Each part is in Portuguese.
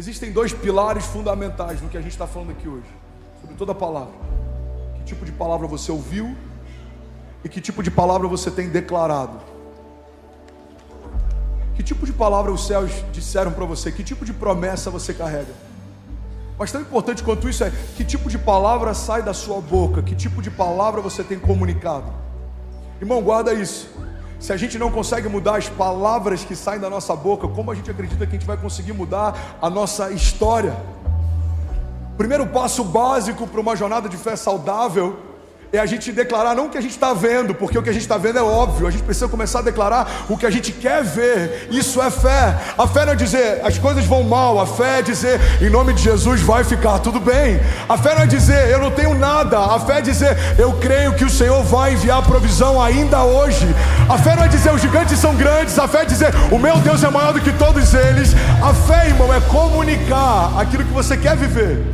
Existem dois pilares fundamentais no que a gente está falando aqui hoje, sobre toda a palavra. Que tipo de palavra você ouviu e que tipo de palavra você tem declarado. Que tipo de palavra os céus disseram para você? Que tipo de promessa você carrega? Mas tão importante quanto isso é que tipo de palavra sai da sua boca, que tipo de palavra você tem comunicado. Irmão, guarda isso. Se a gente não consegue mudar as palavras que saem da nossa boca, como a gente acredita que a gente vai conseguir mudar a nossa história? O primeiro passo básico para uma jornada de fé saudável é a gente declarar não o que a gente está vendo, porque o que a gente está vendo é óbvio. A gente precisa começar a declarar o que a gente quer ver. Isso é fé. A fé não é dizer as coisas vão mal. A fé é dizer em nome de Jesus vai ficar tudo bem. A fé não é dizer eu não tenho nada. A fé é dizer eu creio que o Senhor vai enviar provisão ainda hoje. A fé não é dizer os gigantes são grandes. A fé é dizer o meu Deus é maior do que todos eles. A fé, irmão, é comunicar aquilo que você quer viver,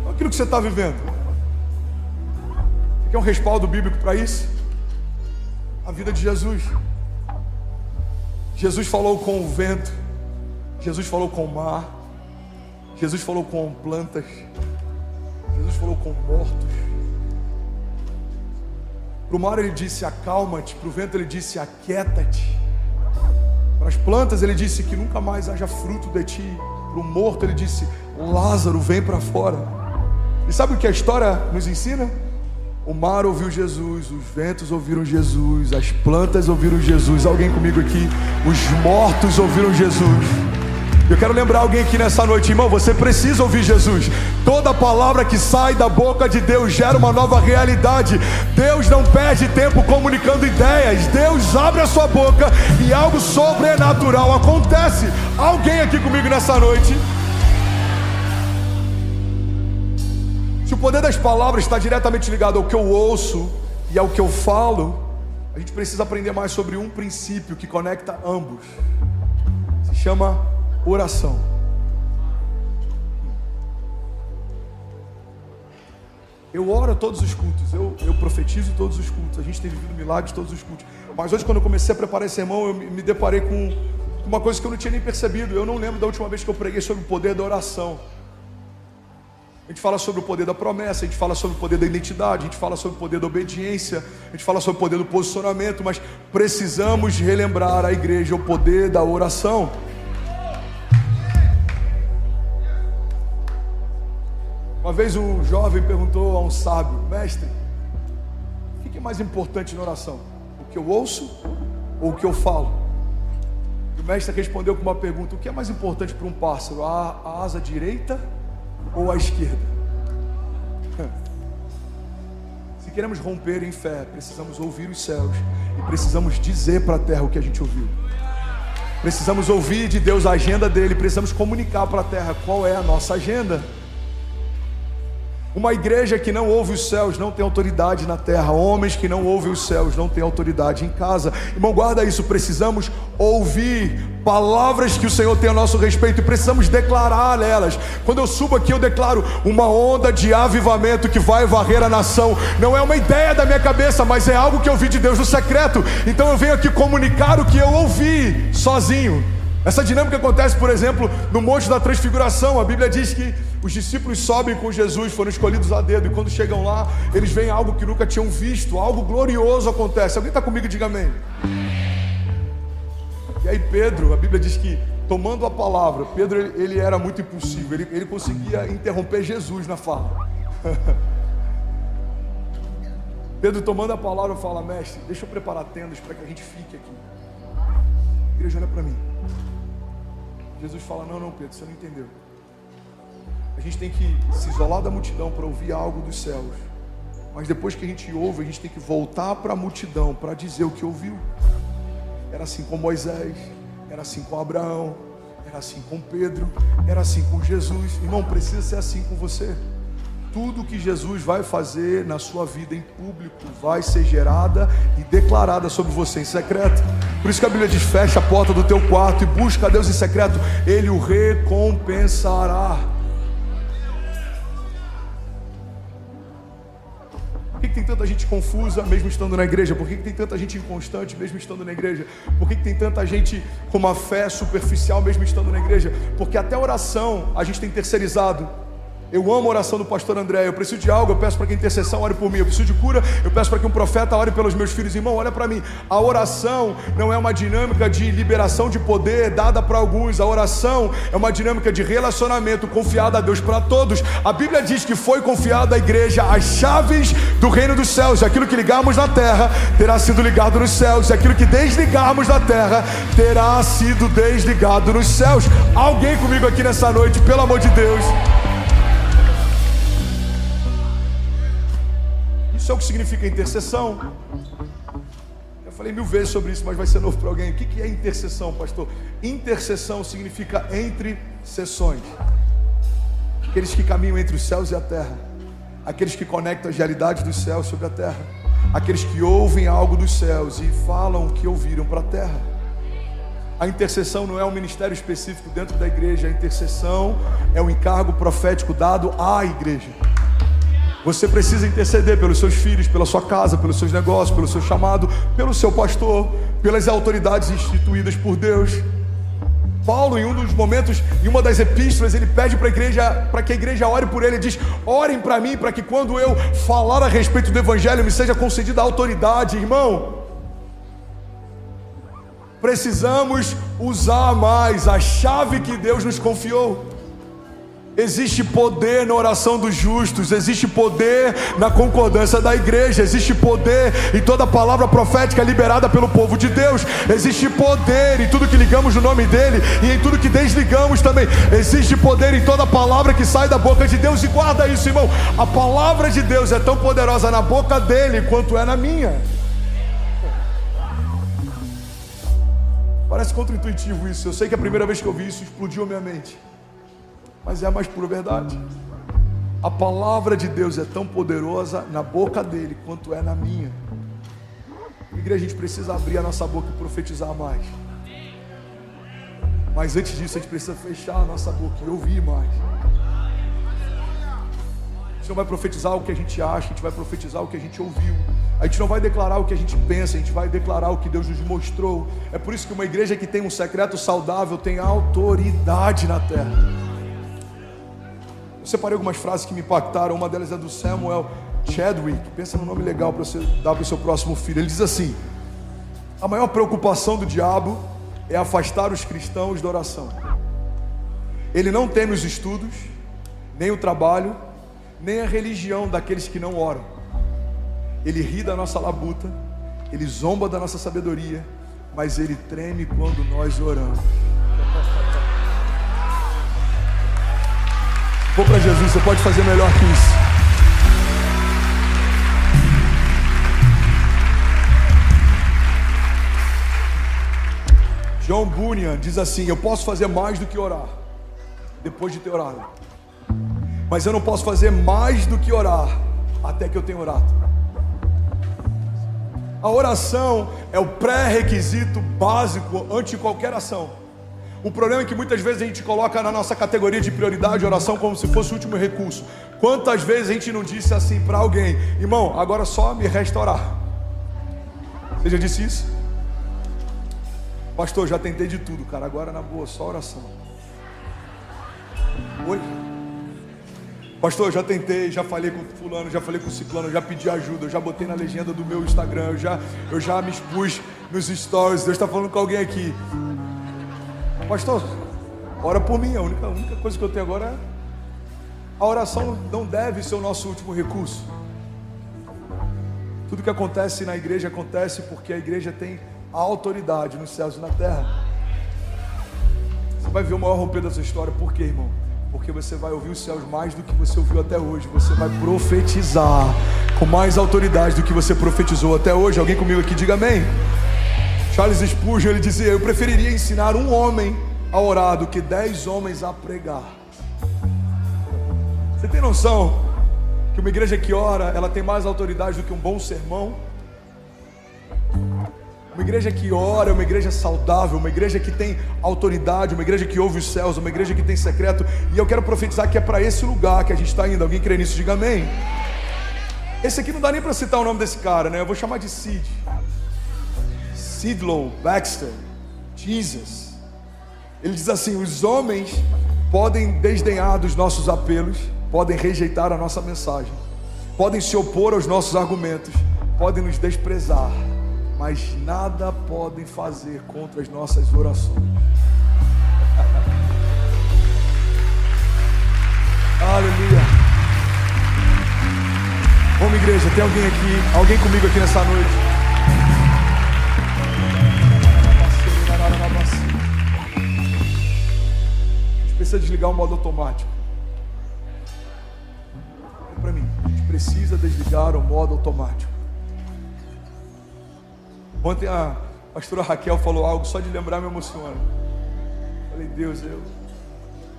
não aquilo que você está vivendo. Quer um respaldo bíblico para isso? A vida de Jesus. Jesus falou com o vento, Jesus falou com o mar, Jesus falou com plantas, Jesus falou com mortos. Para o mar ele disse acalma-te, para o vento ele disse aquieta-te, para as plantas ele disse que nunca mais haja fruto de ti, para o morto ele disse Lázaro vem para fora. E sabe o que a história nos ensina? O mar ouviu Jesus, os ventos ouviram Jesus, as plantas ouviram Jesus. Alguém comigo aqui? Os mortos ouviram Jesus. Eu quero lembrar alguém aqui nessa noite, irmão, você precisa ouvir Jesus. Toda palavra que sai da boca de Deus gera uma nova realidade. Deus não perde tempo comunicando ideias. Deus abre a sua boca e algo sobrenatural acontece. Alguém aqui comigo nessa noite? Se o poder das palavras está diretamente ligado ao que eu ouço e ao que eu falo, a gente precisa aprender mais sobre um princípio que conecta ambos. Se chama oração. Eu oro todos os cultos, eu profetizo todos os cultos, a gente tem vivido milagres todos os cultos. Mas hoje, quando eu comecei a preparar esse sermão, eu me deparei com uma coisa que eu não tinha nem percebido. Eu não lembro da última vez que eu preguei sobre o poder da oração. A gente fala sobre o poder da promessa, a gente fala sobre o poder da identidade, a gente fala sobre o poder da obediência, a gente fala sobre o poder do posicionamento, mas precisamos relembrar a igreja o poder da oração. Uma vez um jovem perguntou a um sábio: mestre, o que é mais importante na oração? O que eu ouço ou o que eu falo? E o mestre respondeu com uma pergunta: o que é mais importante para um pássaro, a asa direita ou à esquerda? Se queremos romper em fé, precisamos ouvir os céus e precisamos dizer para a terra o que a gente ouviu. Precisamos ouvir de Deus a agenda dele, precisamos comunicar para a terra qual é a nossa agenda. Uma igreja que não ouve os céus não tem autoridade na terra. Homens que não ouvem os céus não têm autoridade em casa. Irmão, guarda isso. Precisamos ouvir palavras que o Senhor tem a nosso respeito e precisamos declarar elas. Quando eu subo aqui, eu declaro uma onda de avivamento que vai varrer a nação. Não é uma ideia da minha cabeça, mas é algo que eu vi de Deus no secreto. Então eu venho aqui comunicar o que eu ouvi sozinho. Essa dinâmica acontece, por exemplo, no Monte da Transfiguração. A Bíblia diz que os discípulos sobem com Jesus, foram escolhidos a dedo, e quando chegam lá, eles veem algo que nunca tinham visto, algo glorioso acontece. Alguém está comigo? Diga amém. E aí Pedro, a Bíblia diz que, tomando a palavra, Pedro ele era muito impulsivo, ele conseguia interromper Jesus na fala. Pedro, tomando a palavra, fala: mestre, deixa eu preparar tendas para que a gente fique aqui. A igreja olha para mim. Jesus fala: não Pedro, você não entendeu. A gente tem que se isolar da multidão para ouvir algo dos céus, mas depois que a gente ouve, a gente tem que voltar para a multidão para dizer o que ouviu. Era assim com Moisés, era assim com Abraão, era assim com Pedro, era assim com Jesus. Irmão, precisa ser assim com você. Tudo que Jesus vai fazer na sua vida em público vai ser gerada e declarada sobre você em secreto. Por isso que a Bíblia diz: fecha a porta do teu quarto e busca a Deus em secreto, Ele o recompensará. O tem tanta gente confusa mesmo estando na igreja? Por que tem tanta gente inconstante mesmo estando na igreja? Por que tem tanta gente com uma fé superficial mesmo estando na igreja? Porque até a oração a gente tem terceirizado. Eu amo a oração do pastor André. Eu preciso de algo, eu peço para que a intercessão ore por mim. Eu preciso de cura, eu peço para que um profeta ore pelos meus filhos. Irmão, olha para mim. A oração não é uma dinâmica de liberação de poder dada para alguns. A oração é uma dinâmica de relacionamento confiada a Deus para todos. A Bíblia diz que foi confiada à igreja as chaves do reino dos céus. E aquilo que ligarmos na terra terá sido ligado nos céus. E aquilo que desligarmos na terra terá sido desligado nos céus. Alguém comigo aqui nessa noite, pelo amor de Deus. Isso é o que significa intercessão. Eu falei 1000 vezes sobre isso, mas vai ser novo para alguém. O que é intercessão, pastor? Intercessão significa entre sessões. Aqueles que caminham entre os céus e a terra. Aqueles que conectam as realidades dos céus sobre a terra. Aqueles que ouvem algo dos céus e falam o que ouviram para a terra. A intercessão não é um ministério específico dentro da igreja. A intercessão é um encargo profético dado à igreja. Você precisa interceder pelos seus filhos, pela sua casa, pelos seus negócios, pelo seu chamado, pelo seu pastor, pelas autoridades instituídas por Deus. Paulo, em um dos momentos, em uma das epístolas, ele pede para a igreja, para que a igreja ore por ele. Ele diz: orem para mim, para que quando eu falar a respeito do evangelho me seja concedida a autoridade. Irmão, precisamos usar mais a chave que Deus nos confiou. Existe poder na oração dos justos, existe poder na concordância da igreja, existe poder em toda palavra profética liberada pelo povo de Deus, existe poder em tudo que ligamos no nome dele e em tudo que desligamos também. Existe poder em toda palavra que sai da boca de Deus. E guarda isso, irmão, a palavra de Deus é tão poderosa na boca dele quanto é na minha. Parece contra-intuitivo isso. Eu sei que a primeira vez que eu vi isso explodiu a minha mente, mas é a mais pura verdade. A palavra de Deus é tão poderosa na boca dele quanto é na minha. Igreja, a gente precisa abrir a nossa boca e profetizar mais. Mas antes disso, a gente precisa fechar a nossa boca e ouvir mais. A gente não vai profetizar o que a gente acha, a gente vai profetizar o que a gente ouviu. A gente não vai declarar o que a gente pensa, a gente vai declarar o que Deus nos mostrou. É por isso que uma igreja que tem um secreto saudável tem autoridade na terra. Eu separei algumas frases que me impactaram. Uma delas é do Samuel Chadwick. Pensa num nome legal para você dar para o seu próximo filho. Ele diz assim: a maior preocupação do diabo é afastar os cristãos da oração. Ele não teme os estudos, nem o trabalho, nem a religião daqueles que não oram. Ele ri da nossa labuta, ele zomba da nossa sabedoria, mas ele treme quando nós oramos. Vou para Jesus, você pode fazer melhor que isso. John Bunyan diz assim: eu posso fazer mais do que orar, depois de ter orado, mas eu não posso fazer mais do que orar, até que eu tenha orado. A oração é o pré-requisito básico antes de qualquer ação. O problema é que muitas vezes a gente coloca na nossa categoria de prioridade a oração como se fosse o último recurso. Quantas vezes a gente não disse assim para alguém: irmão, agora só me resta orar? Você já disse isso? Pastor, já tentei de tudo, cara, agora na boa, só oração. Oi? Pastor, eu já tentei, já falei com fulano, já falei com ciclano, já pedi ajuda, eu já botei na legenda do meu Instagram, eu já me expus nos stories. Deus está falando com alguém aqui. Pastor, ora por mim. A única coisa que eu tenho agora é... A oração não deve ser o nosso último recurso. Tudo que acontece na igreja acontece porque a igreja tem a autoridade nos céus e na terra. Você vai ver o maior romper dessa história. Por quê, irmão? Porque você vai ouvir os céus mais do que você ouviu até hoje. Você vai profetizar com mais autoridade do que você profetizou até hoje. Alguém comigo aqui, diga amém. Charles Spurgeon, ele dizia: eu preferiria ensinar um homem a orar do que 10 homens a pregar. Você tem noção que uma igreja que ora, ela tem mais autoridade do que um bom sermão? Uma igreja que ora é uma igreja saudável, uma igreja que tem autoridade, uma igreja que ouve os céus, uma igreja que tem secreto. E eu quero profetizar que é para esse lugar que a gente está indo. Alguém crê nisso? Diga amém. Esse aqui não dá nem para citar o nome desse cara, né? Eu vou chamar de Sid. Sidlow Baxter, Jesus. Ele diz assim: os homens podem desdenhar dos nossos apelos, podem rejeitar a nossa mensagem, podem se opor aos nossos argumentos, podem nos desprezar, mas nada podem fazer contra as nossas orações. Aleluia. Vamos, igreja, tem alguém aqui, alguém comigo aqui nessa noite? A gente precisa desligar o modo automático. Olha para mim, a gente precisa desligar o modo automático. Ontem a pastora Raquel falou algo, só de lembrar me emociona. Falei, Deus,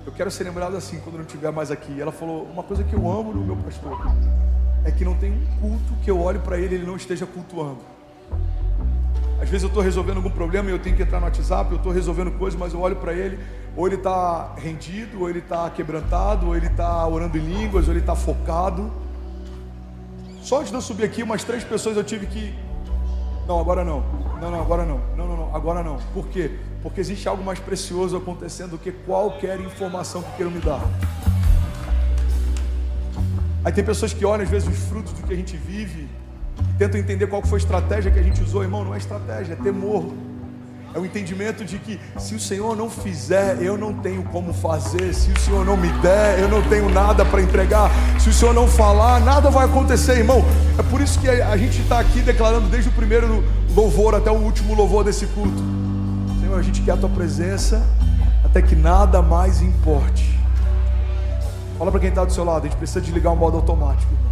eu quero ser lembrado assim quando não estiver mais aqui. Ela falou, uma coisa que eu amo no meu pastor é que não tem um culto que eu olhe para ele e ele não esteja cultuando. Às vezes eu estou resolvendo algum problema e eu tenho que entrar no WhatsApp, eu estou resolvendo coisas, mas eu olho para ele, ou ele está rendido, ou ele está quebrantado, ou ele está orando em línguas, ou ele está focado. Só antes de eu subir aqui, umas 3 pessoas eu tive que... Não, agora não. Não, agora não. Não, agora não. Por quê? Porque existe algo mais precioso acontecendo do que qualquer informação que queiram me dar. Aí tem pessoas que olham às vezes os frutos do que a gente vive e tentam entender qual foi a estratégia que a gente usou. Irmão, não é estratégia, é temor. É o entendimento de que se o Senhor não fizer, eu não tenho como fazer. Se o Senhor não me der, eu não tenho nada para entregar. Se o Senhor não falar, nada vai acontecer, irmão. É por isso que a gente está aqui declarando desde o primeiro louvor até o último louvor desse culto. Senhor, a gente quer a Tua presença até que nada mais importe. Fala para quem está do seu lado, a gente precisa desligar o modo automático, irmão.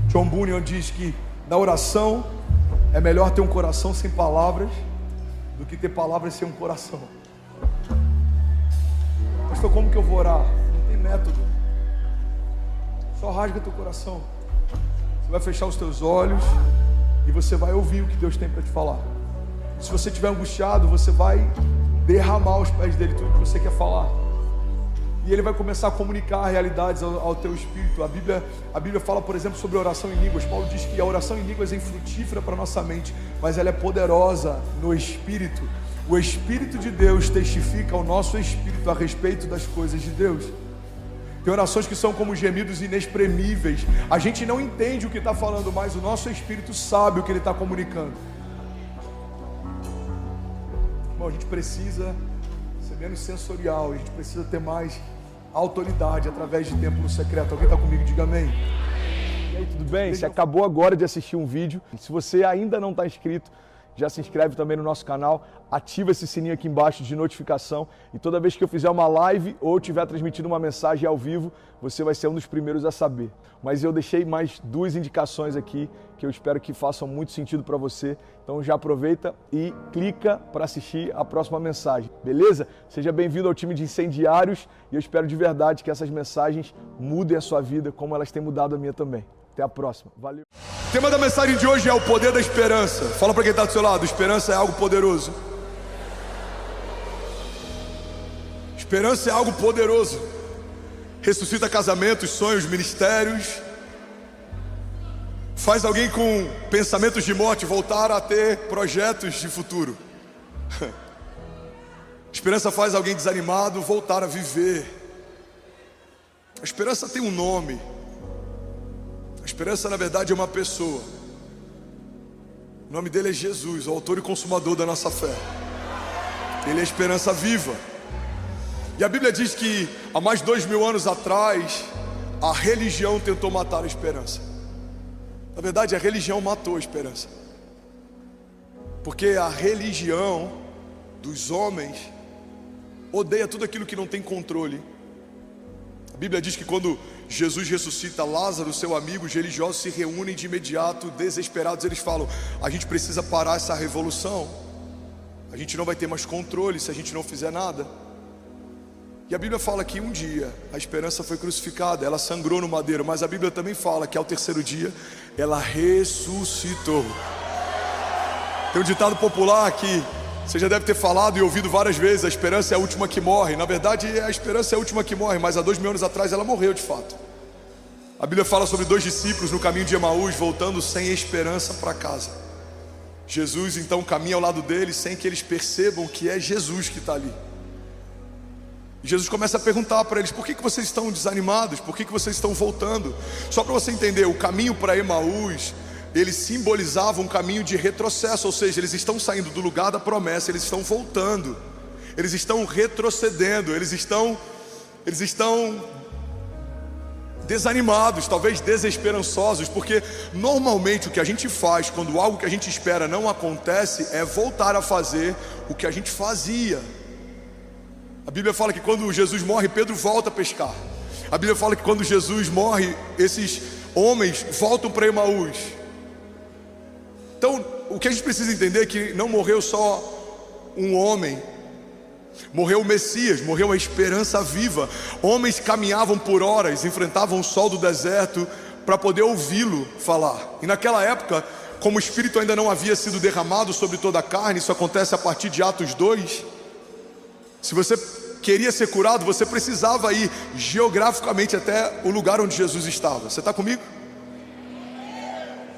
John Bunyan diz que na oração é melhor ter um coração sem palavras do que ter palavras sem um coração. Pastor, como que eu vou orar? Não tem método. Só rasga teu coração. Você vai fechar os teus olhos e você vai ouvir o que Deus tem para te falar. Se você estiver angustiado, você vai derramar aos pés dele tudo que você quer falar. E ele vai começar a comunicar realidades ao teu espírito. A Bíblia fala, por exemplo, sobre a oração em línguas. Paulo diz que a oração em línguas é infrutífera para a nossa mente, mas ela é poderosa no espírito. O Espírito de Deus testifica ao nosso espírito a respeito das coisas de Deus. Tem orações que são como gemidos inexprimíveis. A gente não entende o que está falando, mas o nosso espírito sabe o que ele está comunicando. Bom, a gente precisa ser menos sensorial, a gente precisa ter mais autoridade através de tempo no secreto. Alguém está comigo? Diga amém. E aí, tudo bem? Você acabou agora de assistir um vídeo. Se você ainda não está inscrito, já se inscreve também no nosso canal, ativa esse sininho aqui embaixo de notificação e toda vez que eu fizer uma live ou estiver transmitindo uma mensagem ao vivo, você vai ser um dos primeiros a saber. Mas eu deixei mais 2 indicações aqui que eu espero que façam muito sentido para você. Então já aproveita e clica para assistir a próxima mensagem, beleza? Seja bem-vindo ao time de incendiários e eu espero de verdade que essas mensagens mudem a sua vida como elas têm mudado a minha também. Até a próxima. Valeu. O tema da mensagem de hoje é o poder da esperança. Fala para quem está do seu lado, esperança é algo poderoso. Esperança é algo poderoso. Ressuscita casamentos, sonhos, ministérios. Faz alguém com pensamentos de morte voltar a ter projetos de futuro. Esperança faz alguém desanimado voltar a viver. A esperança tem um nome. A esperança, na verdade, é uma pessoa. O nome dele é Jesus, o autor e consumador da nossa fé. Ele é a esperança viva. E a Bíblia diz que há mais de 2000 anos atrás, a religião tentou matar a esperança. Na verdade, a religião matou a esperança. Porque a religião dos homens odeia tudo aquilo que não tem controle. A Bíblia diz que quando Jesus ressuscita Lázaro, seu amigo, os religiosos se reúnem de imediato, desesperados. Eles falam: a gente precisa parar essa revolução. A gente não vai ter mais controle se a gente não fizer nada. E a Bíblia fala que um dia a esperança foi crucificada, ela sangrou no madeiro. Mas a Bíblia também fala que ao terceiro dia ela ressuscitou. Tem um ditado popular que Você já deve ter falado e ouvido várias vezes, a esperança é a última que morre. Na verdade, a esperança é a última que morre, mas há 2000 anos atrás ela morreu de fato. A Bíblia fala sobre 2 discípulos no caminho de Emaús, voltando sem esperança para casa. Jesus então caminha ao lado deles sem que eles percebam que é Jesus que está ali. E Jesus começa a perguntar para eles: por que vocês estão desanimados? Por que vocês estão voltando? Só para você entender, o caminho para Emaús, ele simbolizava um caminho de retrocesso, ou seja, eles estão saindo do lugar da promessa, eles estão voltando, eles estão retrocedendo, eles estão desanimados, talvez desesperançosos, porque normalmente o que a gente faz quando algo que a gente espera não acontece é voltar a fazer o que a gente fazia. A Bíblia fala que quando Jesus morre, Pedro volta a pescar. A Bíblia fala que quando Jesus morre, esses homens voltam para Emaús. Então, o que a gente precisa entender é que não morreu só um homem, morreu o Messias, morreu a esperança viva. Homens caminhavam por horas, enfrentavam o sol do deserto para poder ouvi-lo falar. E naquela época, como o Espírito ainda não havia sido derramado sobre toda a carne, isso acontece a partir de Atos 2. Se você queria ser curado, você precisava ir geograficamente até o lugar onde Jesus estava. Você está comigo?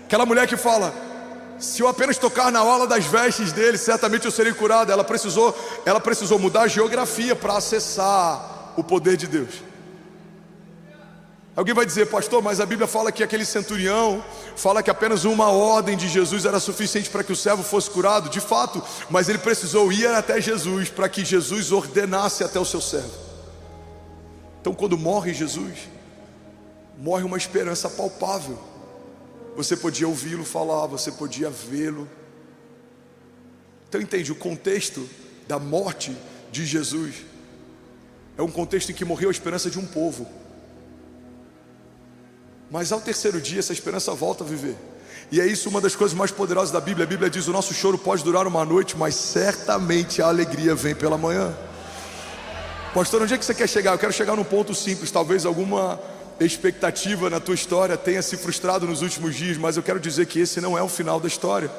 Aquela mulher que fala: se eu apenas tocar na orla das vestes dele, certamente eu serei curado. Ela precisou mudar a geografia para acessar o poder de Deus. Alguém vai dizer: pastor, mas a Bíblia fala que aquele centurião fala que apenas uma ordem de Jesus era suficiente para que o servo fosse curado. De fato, mas ele precisou ir até Jesus para que Jesus ordenasse até o seu servo. Então, quando morre Jesus, morre uma esperança palpável. Você podia ouvi-lo falar, você podia vê-lo. Então entende, o contexto da morte de Jesus é um contexto em que morreu a esperança de um povo. Mas ao terceiro dia essa esperança volta a viver. E é isso uma das coisas mais poderosas da Bíblia. A Bíblia diz: o nosso choro pode durar uma noite, mas certamente a alegria vem pela manhã. Pastor, onde é que você quer chegar? Eu quero chegar num ponto simples. Talvez alguma expectativa na tua história tenha se frustrado nos últimos dias, mas eu quero dizer que esse não é o final da história.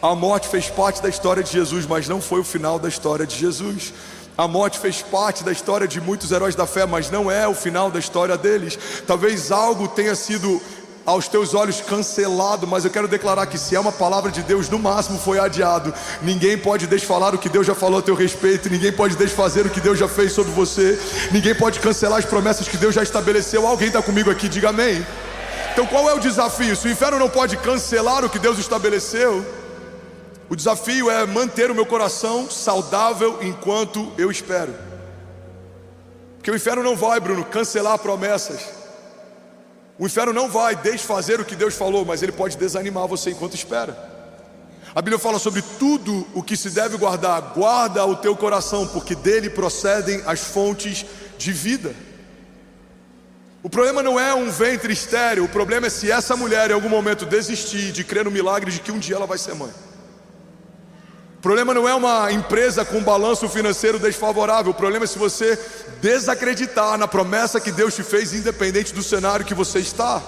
A morte fez parte da história de Jesus, mas não foi o final da história de Jesus. A morte fez parte da história de muitos heróis da fé, mas não é o final da história deles. Talvez algo tenha sido aos teus olhos cancelado, mas eu quero declarar que se é uma palavra de Deus, no máximo foi adiado. Ninguém pode desfalar o que Deus já falou a teu respeito, ninguém pode desfazer o que Deus já fez sobre você, ninguém pode cancelar as promessas que Deus já estabeleceu. Alguém está comigo aqui? Diga amém. Então qual é o desafio? Se o inferno não pode cancelar o que Deus estabeleceu, o desafio é manter o meu coração saudável enquanto eu espero. Porque o inferno não vai, Bruno, cancelar promessas. O inferno não vai desfazer o que Deus falou, mas ele pode desanimar você enquanto espera. A Bíblia fala sobre tudo o que se deve guardar. Guarda o teu coração, porque dele procedem as fontes de vida. O problema não é um ventre estéril. O problema é se essa mulher em algum momento desistir de crer no milagre de que um dia ela vai ser mãe. O problema não é uma empresa com um balanço financeiro desfavorável. O problema é se você desacreditar na promessa que Deus te fez, independente do cenário que você está.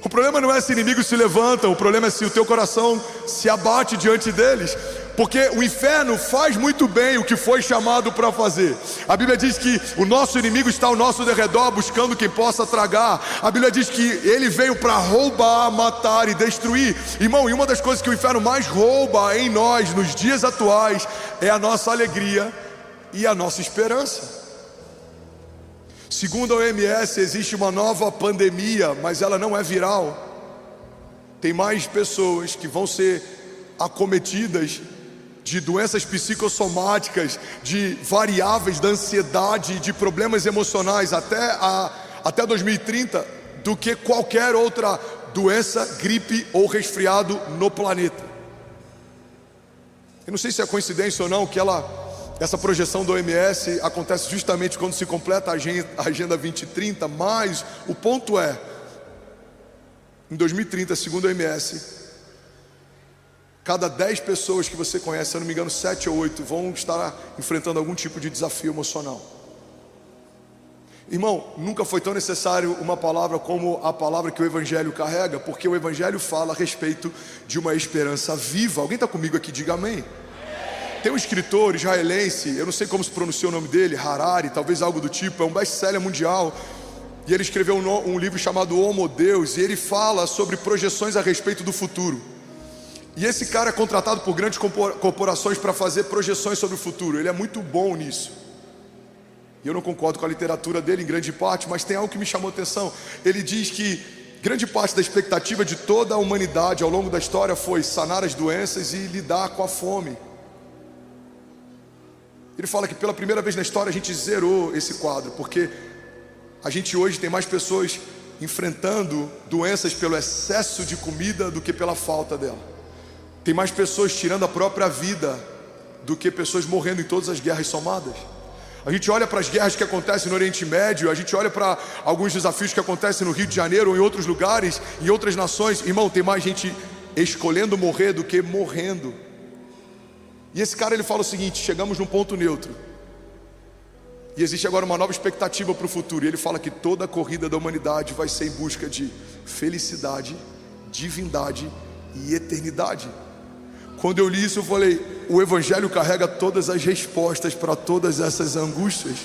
O problema não é se inimigos se levantam. O problema é se o teu coração se abate diante deles. Porque o inferno faz muito bem o que foi chamado para fazer. A Bíblia diz que o nosso inimigo está ao nosso derredor, buscando quem possa tragar. A Bíblia diz que ele veio para roubar, matar e destruir. Irmão, e uma das coisas que o inferno mais rouba em nós, nos dias atuais, é a nossa alegria e a nossa esperança. Segundo a OMS, existe uma nova pandemia, mas ela não é viral. Tem mais pessoas que vão ser acometidas de doenças psicossomáticas, de variáveis da ansiedade, de problemas emocionais até 2030, do que qualquer outra doença, gripe ou resfriado no planeta. Eu não sei se é coincidência ou não que essa projeção da OMS acontece justamente quando se completa a Agenda 2030, mas o ponto é, em 2030, segundo a OMS, cada 10 pessoas que você conhece, se eu não me engano 7 ou 8, vão estar enfrentando algum tipo de desafio emocional. Irmão, nunca foi tão necessário uma palavra como a palavra que o Evangelho carrega, porque o Evangelho fala a respeito de uma esperança viva. Alguém está comigo aqui? Diga amém. Tem um escritor israelense, eu não sei como se pronuncia o nome dele, Harari, talvez algo do tipo, é um best-seller mundial. E ele escreveu um livro chamado Homo Deus, e ele fala sobre projeções a respeito do futuro. E esse cara é contratado por grandes corporações para fazer projeções sobre o futuro. Ele é muito bom nisso. E eu não concordo com a literatura dele em grande parte, mas tem algo que me chamou a atenção. Ele diz que grande parte da expectativa de toda a humanidade ao longo da história foi sanar as doenças e lidar com a fome. Ele fala que pela primeira vez na história a gente zerou esse quadro, porque a gente hoje tem mais pessoas enfrentando doenças pelo excesso de comida do que pela falta dela. Tem mais pessoas tirando a própria vida do que pessoas morrendo em todas as guerras somadas. A gente olha para as guerras que acontecem no Oriente Médio, a gente olha para alguns desafios que acontecem no Rio de Janeiro ou em outros lugares, em outras nações. Irmão, tem mais gente escolhendo morrer do que morrendo. E esse cara ele fala o seguinte: chegamos num ponto neutro. E existe agora uma nova expectativa para o futuro. E ele fala que toda a corrida da humanidade vai ser em busca de felicidade, divindade e eternidade. Quando eu li isso eu falei, o Evangelho carrega todas as respostas para todas essas angústias.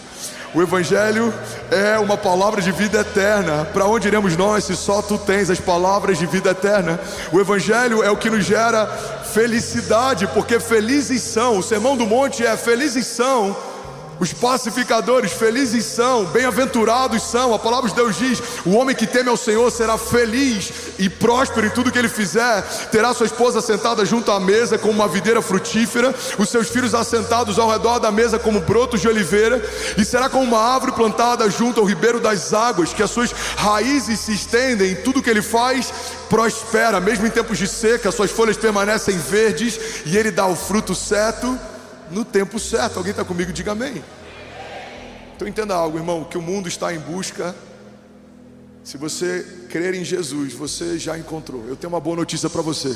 O Evangelho é uma palavra de vida eterna. Para onde iremos nós se só tu tens as palavras de vida eterna? O Evangelho é o que nos gera felicidade, porque felizes são, o Sermão do Monte é felizes são os pacificadores, felizes são, bem-aventurados são. A palavra de Deus diz: o homem que teme ao Senhor será feliz e próspero em tudo que ele fizer. Terá sua esposa sentada junto à mesa como uma videira frutífera, os seus filhos assentados ao redor da mesa como brotos de oliveira, e será como uma árvore plantada junto ao ribeiro das águas, que as suas raízes se estendem, tudo que ele faz prospera. Mesmo em tempos de seca, suas folhas permanecem verdes, e ele dá o fruto certo no tempo certo. Alguém está comigo? Diga amém. Então entenda algo, irmão, que o mundo está em busca. Se você crer em Jesus, você já encontrou. Eu tenho uma boa notícia para você: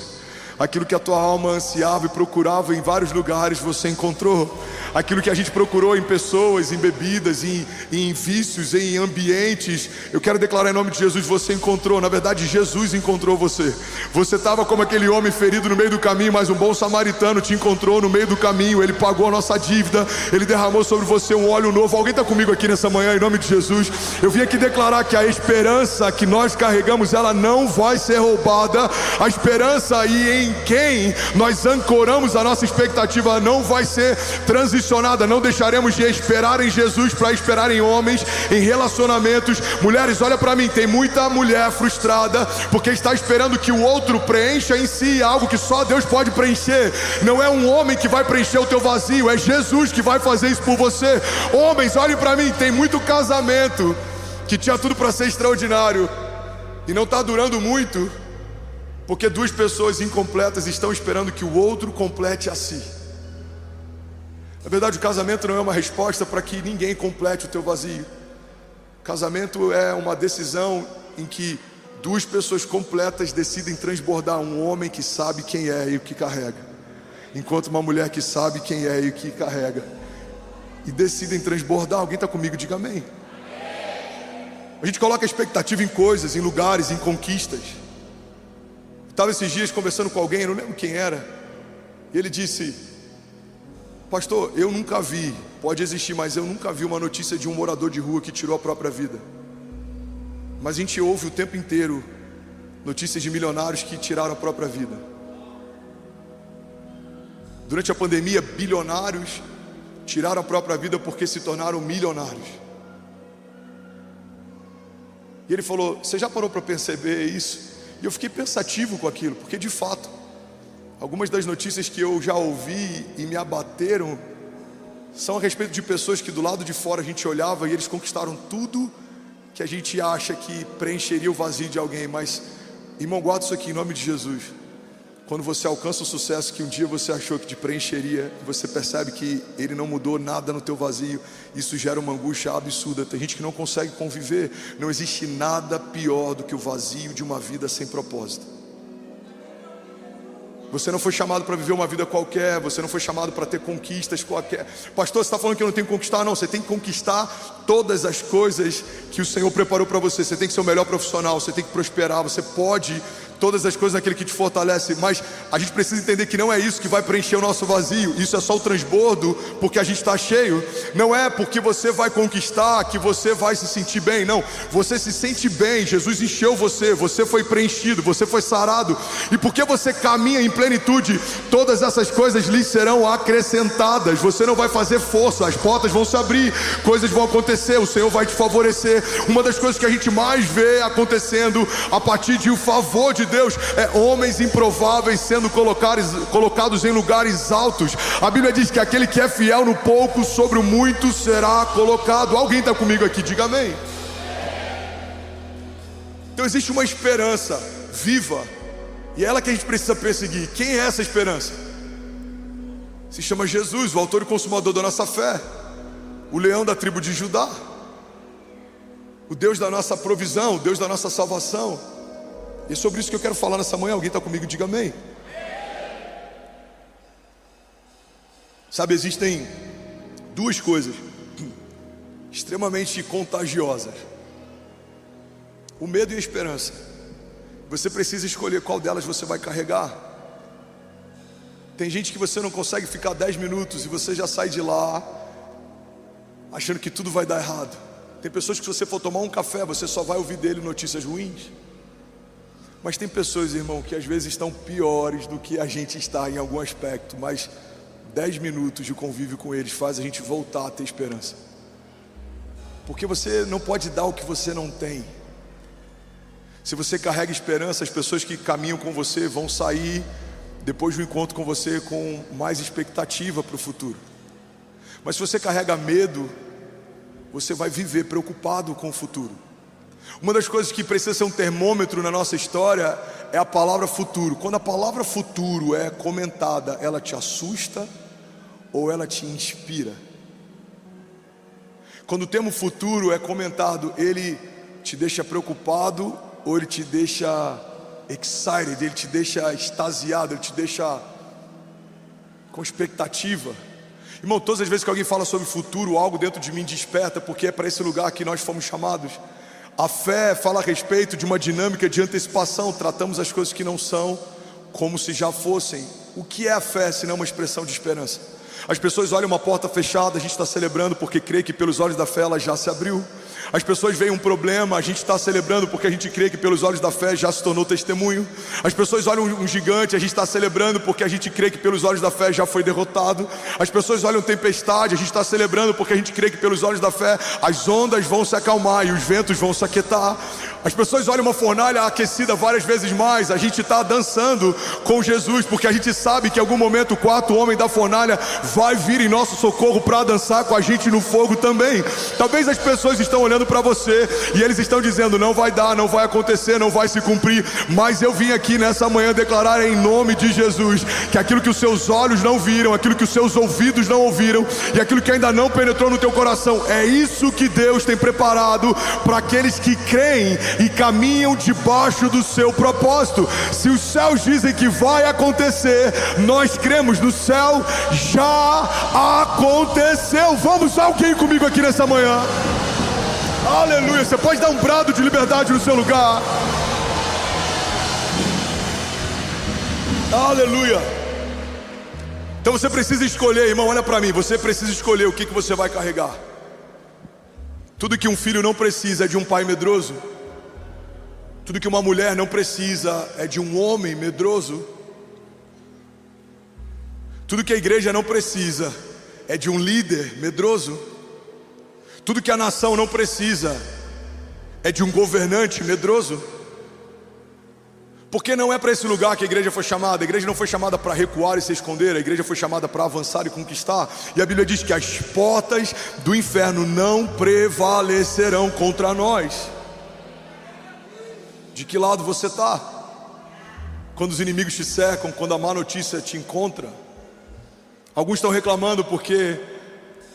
aquilo que a tua alma ansiava e procurava em vários lugares, você encontrou. Aquilo que a gente procurou em pessoas, em bebidas, em vícios, em ambientes, eu quero declarar em nome de Jesus, você encontrou. Na verdade, Jesus encontrou você. Você estava como aquele homem ferido no meio do caminho, mas um bom samaritano te encontrou no meio do caminho. Ele pagou a nossa dívida, ele derramou sobre você um óleo novo. Alguém está comigo aqui nessa manhã, em nome de Jesus? Eu vim aqui declarar que a esperança que nós carregamos, ela não vai ser roubada. A esperança e em quem nós ancoramos a nossa expectativa não vai ser transicionada. Não deixaremos de esperar em Jesus para esperar em homens, em relacionamentos. Mulheres, olha para mim, tem muita mulher frustrada porque está esperando que o outro preencha em si algo que só Deus pode preencher. Não é um homem que vai preencher o teu vazio, é Jesus que vai fazer isso por você. Homens, olhem para mim, tem muito casamento que tinha tudo para ser extraordinário e não está durando muito, porque duas pessoas incompletas estão esperando que o outro complete a si. Na verdade, o casamento não é uma resposta para que ninguém complete o teu vazio. Casamento é uma decisão em que duas pessoas completas decidem transbordar. Um homem que sabe quem é e o que carrega, enquanto uma mulher que sabe quem é e o que carrega, e decidem transbordar. Alguém está comigo? Diga amém. A gente coloca expectativa em coisas, em lugares, em conquistas. Estava esses dias conversando com alguém, não lembro quem era, e ele disse: pastor, eu nunca vi, pode existir, mas eu nunca vi uma notícia de um morador de rua que tirou a própria vida. Mas a gente ouve o tempo inteiro notícias de milionários que tiraram a própria vida. Durante a pandemia, bilionários tiraram a própria vida porque se tornaram milionários. E ele falou: você já parou para perceber isso? E eu fiquei pensativo com aquilo, porque de fato, algumas das notícias que eu já ouvi e me abateram são a respeito de pessoas que do lado de fora a gente olhava e eles conquistaram tudo que a gente acha que preencheria o vazio de alguém. Mas, irmão, guarda isso aqui em nome de Jesus. Quando você alcança o sucesso que um dia você achou que te preencheria, e você percebe que ele não mudou nada no teu vazio, isso gera uma angústia absurda. Tem gente que não consegue conviver. Não existe nada pior do que o vazio de uma vida sem propósito. Você não foi chamado para viver uma vida qualquer. Você não foi chamado para ter conquistas qualquer. Pastor, você está falando que eu não tenho que conquistar? Não, você tem que conquistar todas as coisas que o Senhor preparou para você. Você tem que ser o melhor profissional, você tem que prosperar. Você pode todas as coisas naquele que te fortalece, mas a gente precisa entender que não é isso que vai preencher o nosso vazio. Isso é só o transbordo, porque a gente está cheio. Não é porque você vai conquistar que você vai se sentir bem, não. Você se sente bem, Jesus encheu você, você foi preenchido, você foi sarado, e porque você caminha em plenitude, todas essas coisas lhe serão acrescentadas. Você não vai fazer força, as portas vão se abrir, coisas vão acontecer, o Senhor vai te favorecer. Uma das coisas que a gente mais vê acontecendo a partir de o favor de Deus é homens improváveis sendo colocados em lugares altos. A Bíblia diz que aquele que é fiel no pouco, sobre o muito será colocado. Alguém está comigo aqui? Diga amém. Então existe uma esperança viva, e é ela que a gente precisa perseguir. Quem é essa esperança? Se chama Jesus, o autor e consumador da nossa fé, o leão da tribo de Judá, o Deus da nossa provisão, o Deus da nossa salvação. E é sobre isso que eu quero falar nessa manhã. Alguém está comigo? Diga amém. Sabe, existem duas coisas extremamente contagiosas: o medo e a esperança. Você precisa escolher qual delas você vai carregar. Tem gente que você não consegue ficar 10 minutos e você já sai de lá achando que tudo vai dar errado. Tem pessoas que, se você for tomar um café, você só vai ouvir dele notícias ruins. Mas tem pessoas, irmão, que às vezes estão piores do que a gente está em algum aspecto, mas 10 minutos de convívio com eles faz a gente voltar a ter esperança. Porque você não pode dar o que você não tem. Se você carrega esperança, as pessoas que caminham com você vão sair depois do encontro com você com mais expectativa para o futuro. Mas se você carrega medo, você vai viver preocupado com o futuro. Uma das coisas que precisa ser um termômetro na nossa história é a palavra futuro. Quando a palavra futuro é comentada, ela te assusta ou ela te inspira? Quando o termo futuro é comentado, ele te deixa preocupado ou ele te deixa excited, ele te deixa extasiado, ele te deixa com expectativa? Irmão, todas as vezes que alguém fala sobre futuro, algo dentro de mim desperta, porque é para esse lugar que nós fomos chamados. A fé fala a respeito de uma dinâmica de antecipação. Tratamos as coisas que não são como se já fossem. O que é a fé se não uma expressão de esperança? As pessoas olham uma porta fechada, a gente está celebrando porque crê que pelos olhos da fé ela já se abriu. As pessoas veem um problema, a gente está celebrando porque a gente crê que pelos olhos da fé já se tornou testemunho. As pessoas olham um gigante, a gente está celebrando porque a gente crê que pelos olhos da fé já foi derrotado. As pessoas olham tempestade, a gente está celebrando porque a gente crê que pelos olhos da fé as ondas vão se acalmar e os ventos vão se aquietar. As pessoas olham uma fornalha aquecida várias vezes mais, a gente está dançando com Jesus porque a gente sabe que em algum momento o quarto homem da fornalha vai vir em nosso socorro para dançar com a gente no fogo também. Talvez as pessoas estão olhando para você e eles estão dizendo: não vai dar, não vai acontecer, não vai se cumprir. Mas eu vim aqui nessa manhã declarar em nome de Jesus que aquilo que os seus olhos não viram, aquilo que os seus ouvidos não ouviram e aquilo que ainda não penetrou no teu coração, é isso que Deus tem preparado para aqueles que creem e caminham debaixo do seu propósito. Se os céus dizem que vai acontecer, nós cremos, no céu já aconteceu. Vamos, alguém comigo aqui nessa manhã? Aleluia. Você pode dar um brado de liberdade no seu lugar. Aleluia. Então você precisa escolher, irmão, olha para mim. Você precisa escolher o que você vai carregar. Tudo que um filho não precisa é de um pai medroso. Tudo que uma mulher não precisa é de um homem medroso. Tudo que a igreja não precisa é de um líder medroso. Tudo que a nação não precisa é de um governante medroso. Porque não é para esse lugar que a igreja foi chamada. A igreja não foi chamada para recuar e se esconder. A igreja foi chamada para avançar e conquistar. E a Bíblia diz que as portas do inferno não prevalecerão contra nós. De que lado você está? Quando os inimigos te cercam, quando a má notícia te encontra. Alguns estão reclamando porque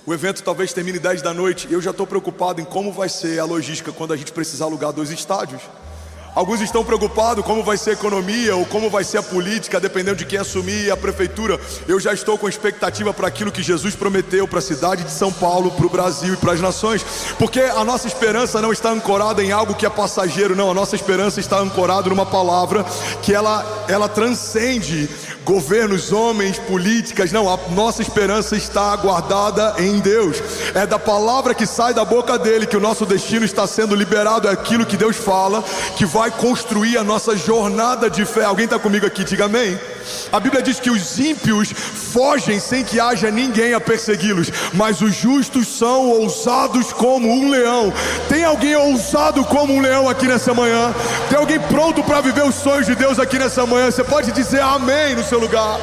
o evento talvez termine 10 da noite. Eu já estou preocupado em como vai ser a logística quando a gente precisar alugar 2 estádios. Alguns estão preocupados como vai ser a economia ou como vai ser a política, dependendo de quem assumir a prefeitura. Eu já estou com expectativa para aquilo que Jesus prometeu para a cidade de São Paulo, para o Brasil e para as nações, porque a nossa esperança não está ancorada em algo que é passageiro, não. A nossa esperança está ancorada numa palavra que ela transcende governos, homens, políticas. Não, a nossa esperança está guardada em Deus. É da palavra que sai da boca dele que o nosso destino está sendo liberado. É aquilo que Deus fala que vai construir a nossa jornada de fé. Alguém está comigo aqui? Diga amém. A Bíblia diz que os ímpios fogem sem que haja ninguém a persegui-los, mas os justos são ousados como um leão. Tem alguém ousado como um leão aqui nessa manhã? Tem alguém pronto para viver os sonhos de Deus aqui nessa manhã? Você pode dizer amém no seu lugar.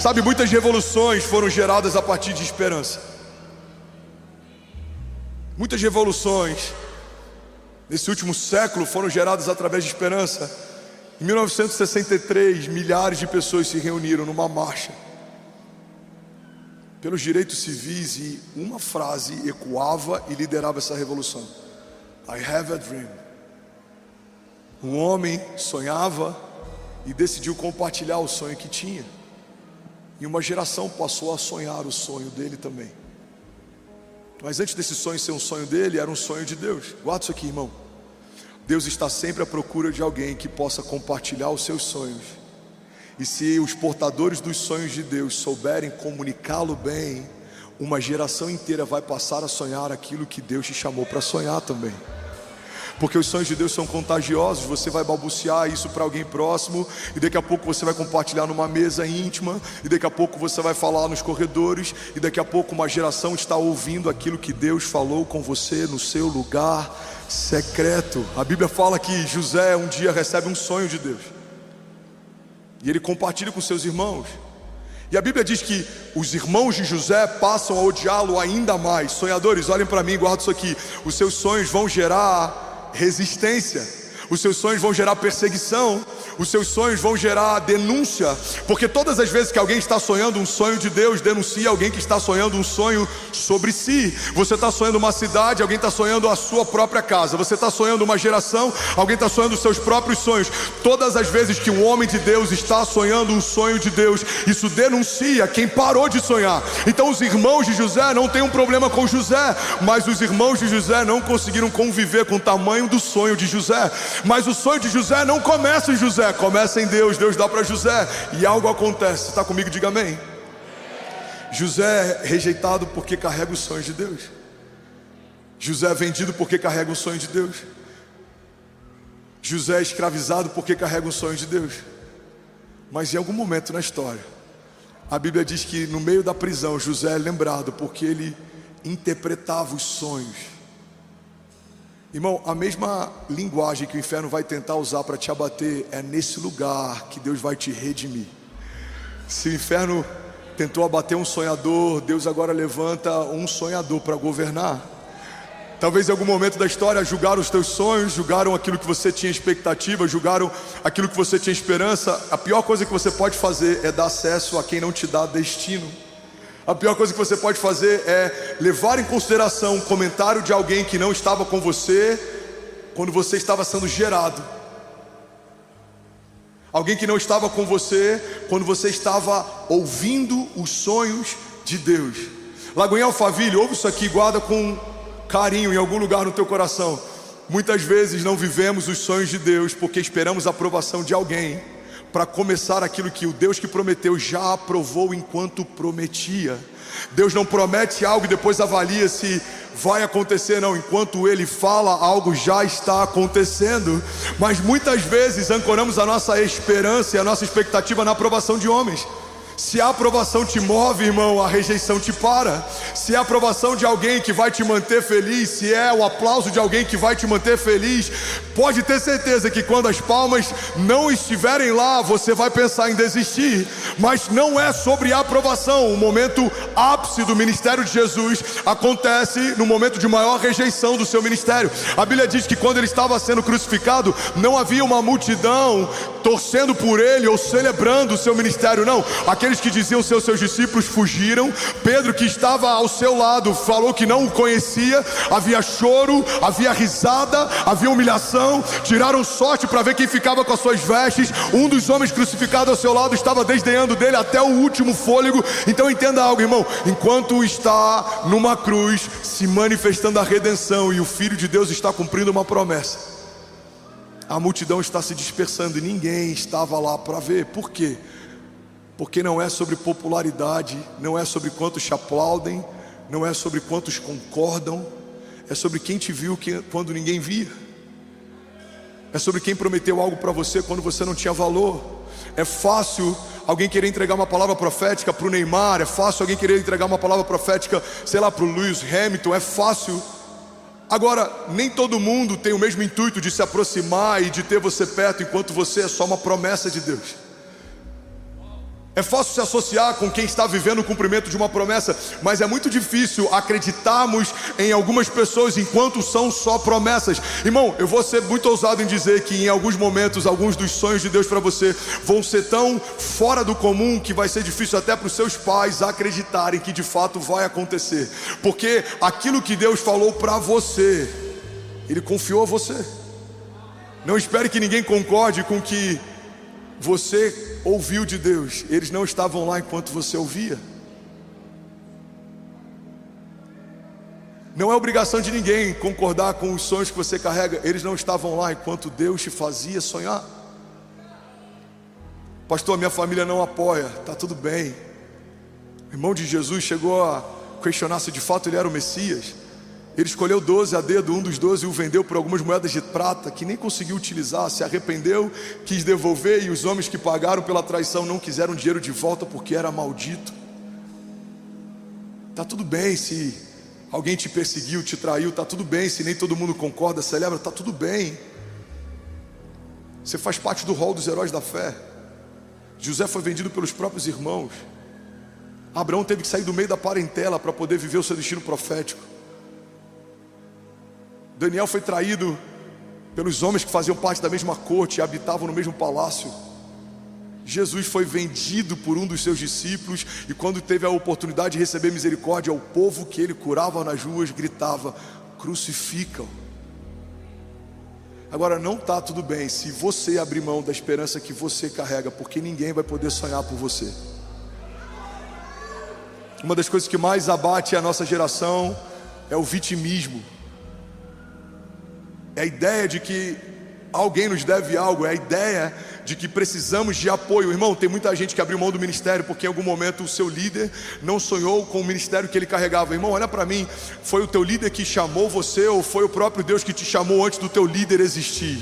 Sabe, muitas revoluções foram geradas a partir de esperança. Muitas revoluções nesse último século foram geradas através de esperança. Em 1963, milhares de pessoas se reuniram numa marcha pelos direitos civis e uma frase ecoava e liderava essa revolução: I have a dream. Um homem sonhava e decidiu compartilhar o sonho que tinha, e uma geração passou a sonhar o sonho dele também. Mas antes desse sonho ser um sonho dele, era um sonho de Deus. Guarda isso aqui, irmão. Deus está sempre à procura de alguém que possa compartilhar os seus sonhos. E se os portadores dos sonhos de Deus souberem comunicá-lo bem, uma geração inteira vai passar a sonhar aquilo que Deus te chamou para sonhar também. Porque os sonhos de Deus são contagiosos. Você vai balbuciar isso para alguém próximo, e daqui a pouco você vai compartilhar numa mesa íntima, e daqui a pouco você vai falar nos corredores, e daqui a pouco uma geração está ouvindo aquilo que Deus falou com você no seu lugar secreto. A Bíblia fala que José um dia recebe um sonho de Deus, e ele compartilha com seus irmãos. E a Bíblia diz que os irmãos de José passam a odiá-lo ainda mais. Sonhadores, olhem para mim, guarda isso aqui. Os seus sonhos vão gerar resistência, os seus sonhos vão gerar perseguição, os seus sonhos vão gerar denúncia, porque todas as vezes que alguém está sonhando um sonho de Deus, denuncia alguém que está sonhando um sonho sobre si. Você está sonhando uma cidade, alguém está sonhando a sua própria casa. Você está sonhando uma geração, alguém está sonhando os seus próprios sonhos. Todas as vezes que um homem de Deus está sonhando um sonho de Deus, isso denuncia quem parou de sonhar. Então os irmãos de José não têm um problema com José, mas os irmãos de José não conseguiram conviver com o tamanho do sonho de José. Mas o sonho de José não começa em José, começa em Deus. Deus dá para José e algo acontece. Está comigo? Diga amém. José é rejeitado porque carrega os sonhos de Deus. José é vendido porque carrega o sonho de Deus. José é escravizado porque carrega o sonho de Deus. Mas em algum momento na história, a Bíblia diz que no meio da prisão José é lembrado porque ele interpretava os sonhos. Irmão, a mesma linguagem que o inferno vai tentar usar para te abater, é nesse lugar que Deus vai te redimir. Se o inferno tentou abater um sonhador, Deus agora levanta um sonhador para governar. Talvez em algum momento da história julgaram os teus sonhos, julgaram aquilo que você tinha expectativa, julgaram aquilo que você tinha esperança. A pior coisa que você pode fazer é dar acesso a quem não te dá destino. A pior coisa que você pode fazer é levar em consideração um comentário de alguém que não estava com você quando você estava sendo gerado. Alguém que não estava com você quando você estava ouvindo os sonhos de Deus. Lagoinha Alphaville, ouve isso aqui, guarda com carinho em algum lugar no teu coração. Muitas vezes não vivemos os sonhos de Deus porque esperamos a aprovação de alguém para começar aquilo que o Deus que prometeu já aprovou enquanto prometia. Deus não promete algo e depois avalia se vai acontecer, não. Enquanto Ele fala, algo já está acontecendo. Mas muitas vezes ancoramos a nossa esperança e a nossa expectativa na aprovação de homens. Se a aprovação te move, irmão, a rejeição te para. Se é a aprovação de alguém que vai te manter feliz, se é o aplauso de alguém que vai te manter feliz, pode ter certeza que quando as palmas não estiverem lá, você vai pensar em desistir. mas não é sobre aprovação. O momento ápice do ministério de Jesus acontece no momento de maior rejeição do seu ministério. A Bíblia diz que quando ele estava sendo crucificado, não havia uma multidão torcendo por ele ou celebrando o seu ministério, não. Aqueles que diziam ser os seus discípulos fugiram. Pedro, que estava ao seu lado, falou que não o conhecia. Havia choro, havia risada, havia humilhação. Tiraram sorte para ver quem ficava com as suas vestes. Um dos homens crucificados ao seu lado estava desdenhando dele até o último fôlego. Então entenda algo, irmão: enquanto está numa cruz se manifestando a redenção e o Filho de Deus está cumprindo uma promessa, a multidão está se dispersando e ninguém estava lá para ver. Por quê? Porque não é sobre popularidade, não é sobre quantos te aplaudem, não é sobre quantos concordam, é sobre quem te viu quando ninguém via. É sobre quem prometeu algo para você quando você não tinha valor. É fácil alguém querer entregar uma palavra profética para o Neymar, é fácil alguém querer entregar uma palavra profética, sei lá, para o Lewis Hamilton, é fácil. Agora, nem todo mundo tem o mesmo intuito de se aproximar e de ter você perto enquanto você é só uma promessa de Deus. É fácil se associar com quem está vivendo o cumprimento de uma promessa, mas é muito difícil acreditarmos em algumas pessoas enquanto são só promessas. Irmão, eu vou ser muito ousado em dizer que em alguns momentos, alguns dos sonhos de Deus para você vão ser tão fora do comum que vai ser difícil até para os seus pais acreditarem que de fato vai acontecer. Porque aquilo que Deus falou para você, Ele confiou a você. Não espere que ninguém concorde com o que você ouviu de Deus. Eles não estavam lá enquanto você ouvia. Não é obrigação de ninguém concordar com os sonhos que você carrega. Eles não estavam lá enquanto Deus te fazia sonhar. Pastor, minha família não apoia. Tá tudo bem. O irmão de Jesus chegou a questionar se de fato ele era o Messias. Ele escolheu 12 a dedo, um dos 12 o vendeu por algumas moedas de prata que nem conseguiu utilizar, se arrependeu, quis devolver, e os homens que pagaram pela traição não quiseram dinheiro de volta porque era maldito. Tá tudo bem se alguém te perseguiu, te traiu, tá tudo bem se nem todo mundo concorda, celebra, tá tudo bem. Você faz parte do rol dos heróis da fé. José foi vendido pelos próprios irmãos. Abraão teve que sair do meio da parentela para poder viver o seu destino profético. Daniel foi traído pelos homens que faziam parte da mesma corte e habitavam no mesmo palácio. Jesus foi vendido por um dos seus discípulos, e quando teve a oportunidade de receber misericórdia, o povo que ele curava nas ruas gritava: crucificam. Agora, não está tudo bem se você abrir mão da esperança que você carrega, porque ninguém vai poder sonhar por você. Uma das coisas que mais abate a nossa geração é o vitimismo. É a ideia de que alguém nos deve algo, é a ideia de que precisamos de apoio. Irmão, tem muita gente que abriu mão do ministério porque em algum momento o seu líder não sonhou com o ministério que ele carregava. Irmão, olha para mim, foi o teu líder que chamou você ou foi o próprio Deus que te chamou antes do teu líder existir?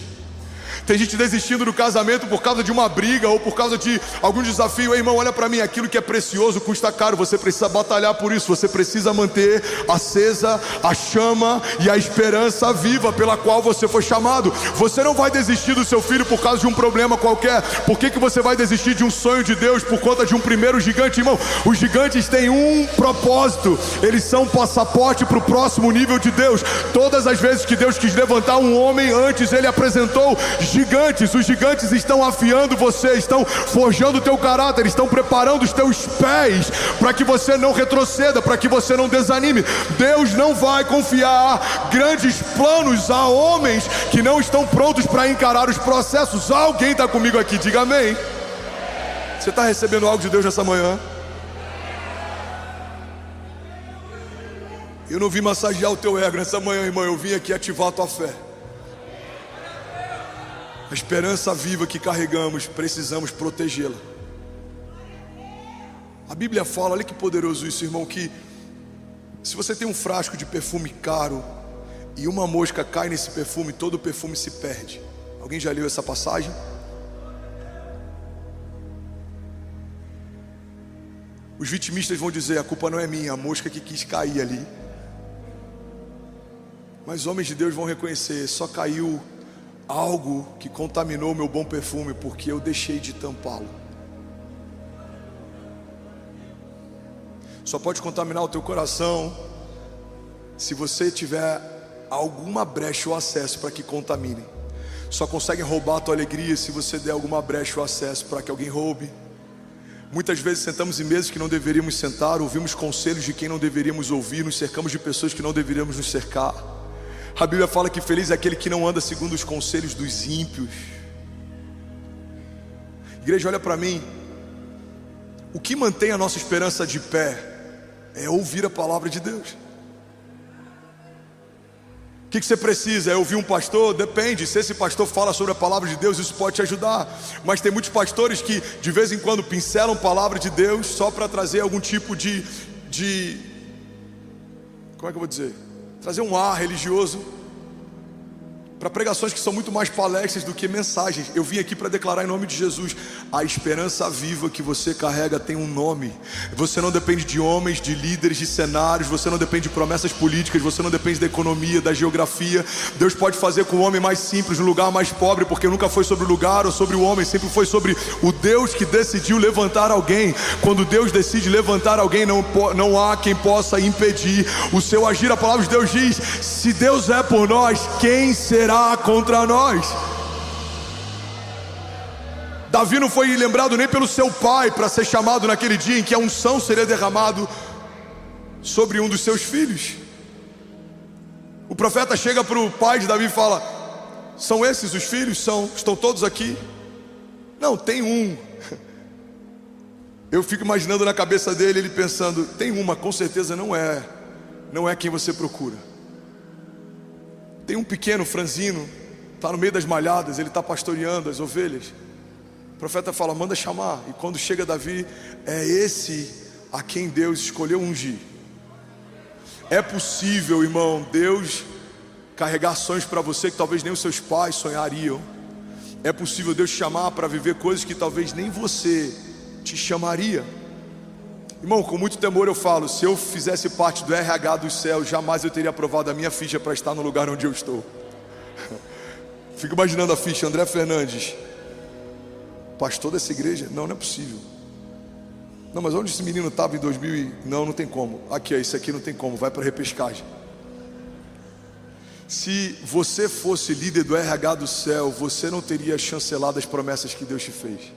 Tem gente desistindo do casamento por causa de uma briga ou por causa de algum desafio. Ei, irmão, olha para mim, aquilo que é precioso custa caro. Você precisa batalhar por isso. Você precisa manter acesa a chama e a esperança viva pela qual você foi chamado. Você não vai desistir do seu filho por causa de um problema qualquer. Por que você vai desistir de um sonho de Deus por conta de um primeiro gigante? Irmão, os gigantes têm um propósito. Eles são um passaporte para o próximo nível de Deus. Todas as vezes que Deus quis levantar um homem, antes Ele apresentou gigantes. Os gigantes estão afiando você, estão forjando o teu caráter, estão preparando os teus pés para que você não retroceda, para que você não desanime. Deus não vai confiar grandes planos a homens que não estão prontos para encarar os processos. Alguém está comigo aqui? Diga amém. Você está recebendo algo de Deus nessa manhã? Eu não vim massagear o teu ego nessa manhã, irmão. Eu vim aqui ativar a tua fé. A esperança viva que carregamos, precisamos protegê-la. A Bíblia fala, olha que poderoso isso, irmão, que se você tem um frasco de perfume caro e uma mosca cai nesse perfume, todo o perfume se perde. Alguém já leu essa passagem? Os vitimistas vão dizer: a culpa não é minha, a mosca que quis cair ali. Mas homens de Deus vão reconhecer: só caiu algo que contaminou o meu bom perfume porque eu deixei de tampá-lo. só pode contaminar o teu coração se você tiver alguma brecha ou acesso para que contaminem. Só conseguem roubar a tua alegria se você der alguma brecha ou acesso para que alguém roube. Muitas vezes sentamos em mesas que não deveríamos sentar, ouvimos conselhos de quem não deveríamos ouvir, nos cercamos de pessoas que não deveríamos nos cercar. A Bíblia fala que feliz é aquele que não anda segundo os conselhos dos ímpios. Igreja, olha para mim. O que mantém a nossa esperança de pé é ouvir a palavra de Deus. O que você precisa? É ouvir um pastor? Depende, se esse pastor fala sobre a palavra de Deus, isso pode te ajudar. Mas tem muitos pastores que de vez em quando pincelam a palavra de Deus só para trazer algum tipo de como é que eu vou dizer? Trazer um ar religioso para pregações que são muito mais palestras do que mensagens. Eu vim aqui para declarar em nome de Jesus: a esperança viva que você carrega tem um nome. Você não depende de homens, de líderes, de cenários. Você não depende de promessas políticas. Você não depende da economia, da geografia. Deus pode fazer com o homem mais simples, no lugar mais pobre, porque nunca foi sobre o lugar ou sobre o homem, sempre foi sobre o Deus que decidiu levantar alguém. Quando Deus decide levantar alguém, não há quem possa impedir o seu agir. A palavra de Deus diz: se Deus é por nós, quem será contra nós? Davi não foi lembrado nem pelo seu pai para ser chamado naquele dia em que a unção seria derramado sobre um dos seus filhos. O profeta chega para o pai de Davi e fala: são esses os filhos? Estão todos aqui? Não, tem um. Eu fico imaginando na cabeça dele, ele pensando: tem uma, com certeza não é quem você procura. Tem um pequeno franzino, está no meio das malhadas, ele está pastoreando as ovelhas. O profeta fala: manda chamar. E quando chega Davi, é esse a quem Deus escolheu ungir. É possível, irmão, Deus carregar sonhos para você que talvez nem os seus pais sonhariam. É possível Deus te chamar para viver coisas que talvez nem você te chamaria. Irmão, com muito temor eu falo: se eu fizesse parte do RH dos céus, jamais eu teria aprovado a minha ficha para estar no lugar onde eu estou. Fico imaginando a ficha: André Fernandes, pastor dessa igreja? Não é possível. Não, mas onde esse menino estava em 2000? Não tem como. Aqui, isso aqui não tem como, vai para repescagem. Se você fosse líder do RH do céu, você não teria chancelado as promessas que Deus te fez.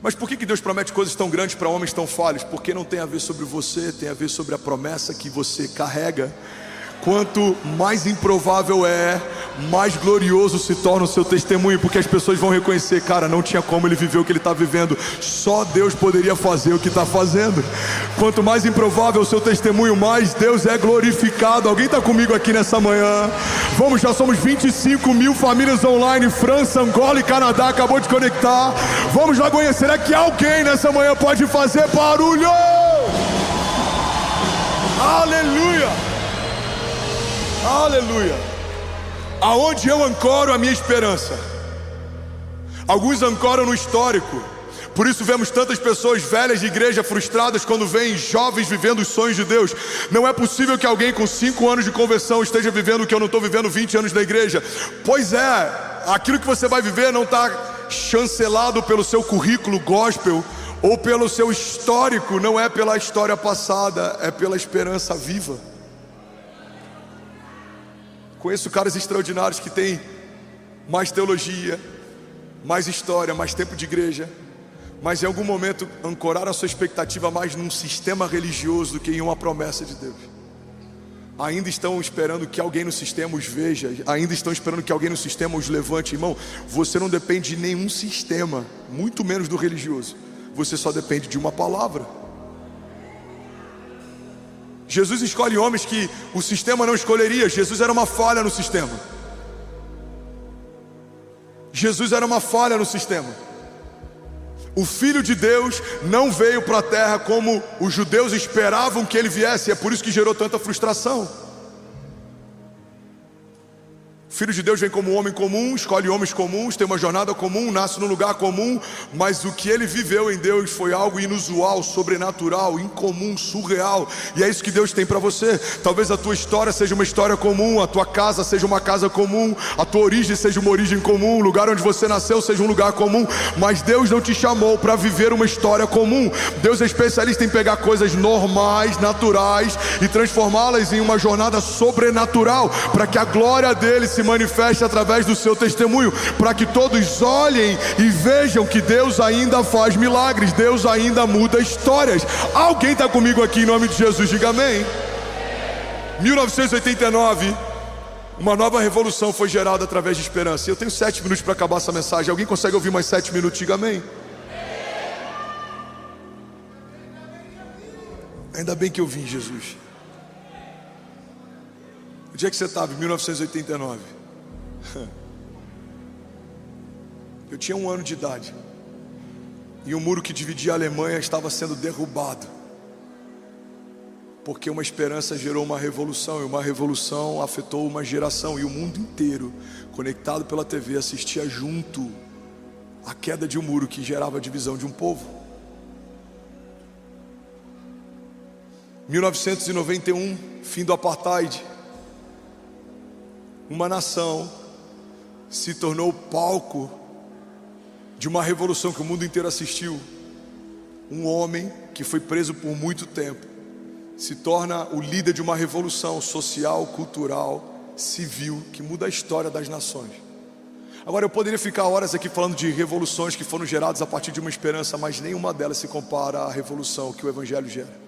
Mas por que Deus promete coisas tão grandes para homens tão falhos? Porque não tem a ver sobre você, tem a ver sobre a promessa que você carrega. Quanto mais improvável é, mais glorioso se torna o seu testemunho, porque as pessoas vão reconhecer: cara, não tinha como ele viver o que ele está vivendo, só Deus poderia fazer o que está fazendo. Quanto mais improvável o seu testemunho, mais Deus é glorificado. Alguém está comigo aqui nessa manhã? Vamos, já somos 25 mil famílias online, França, Angola e Canadá acabou de conectar. Vamos lá conhecer. Será que alguém nessa manhã pode fazer barulho? Aleluia! Aleluia! Aonde eu ancoro a minha esperança? Alguns ancoram no histórico. Por isso vemos tantas pessoas velhas de igreja frustradas quando veem jovens vivendo os sonhos de Deus. Não é possível que alguém com 5 anos de conversão esteja vivendo o que eu não estou vivendo 20 anos na igreja. Pois é, aquilo que você vai viver não está chancelado pelo seu currículo gospel ou pelo seu histórico, não é pela história passada, é pela esperança viva. Conheço caras extraordinários que têm mais teologia, mais história, mais tempo de igreja, mas em algum momento ancoraram a sua expectativa mais num sistema religioso do que em uma promessa de Deus. Ainda estão esperando que alguém no sistema os veja, ainda estão esperando que alguém no sistema os levante. Irmão, você não depende de nenhum sistema, muito menos do religioso. Você só depende de uma palavra. Jesus escolhe homens que o sistema não escolheria. Jesus era uma falha no sistema. Jesus era uma falha no sistema. O Filho de Deus não veio para a terra como os judeus esperavam que ele viesse. É por isso que gerou tanta frustração. Filho de Deus vem como um homem comum, escolhe homens comuns, tem uma jornada comum, nasce num lugar comum, mas o que ele viveu em Deus foi algo inusual, sobrenatural, incomum, surreal. E é isso que Deus tem para você. Talvez a tua história seja uma história comum, a tua casa seja uma casa comum, a tua origem seja uma origem comum, o lugar onde você nasceu seja um lugar comum, mas Deus não te chamou para viver uma história comum. Deus é especialista em pegar coisas normais, naturais e transformá-las em uma jornada sobrenatural, para que a glória dele se manifeste através do seu testemunho, para que todos olhem e vejam que Deus ainda faz milagres, Deus ainda muda histórias. Alguém está comigo aqui em nome de Jesus? Diga amém. 1989, uma nova revolução foi gerada através de esperança. Eu tenho 7 minutos para acabar essa mensagem. Alguém consegue ouvir mais 7 minutos? Diga amém. Ainda bem que eu vim, Jesus. O dia que você estava, em 1989? Eu tinha 1 ano de idade, e o muro que dividia a Alemanha estava sendo derrubado, porque uma esperança gerou uma revolução, e uma revolução afetou uma geração, e o mundo inteiro, conectado pela TV, assistia junto à queda de um muro que gerava a divisão de um povo. 1991, fim do apartheid. Uma nação se tornou palco de uma revolução que o mundo inteiro assistiu. Um homem que foi preso por muito tempo se torna o líder de uma revolução social, cultural, civil, que muda a história das nações. Agora, eu poderia ficar horas aqui falando de revoluções que foram geradas a partir de uma esperança, mas nenhuma delas se compara à revolução que o Evangelho gera.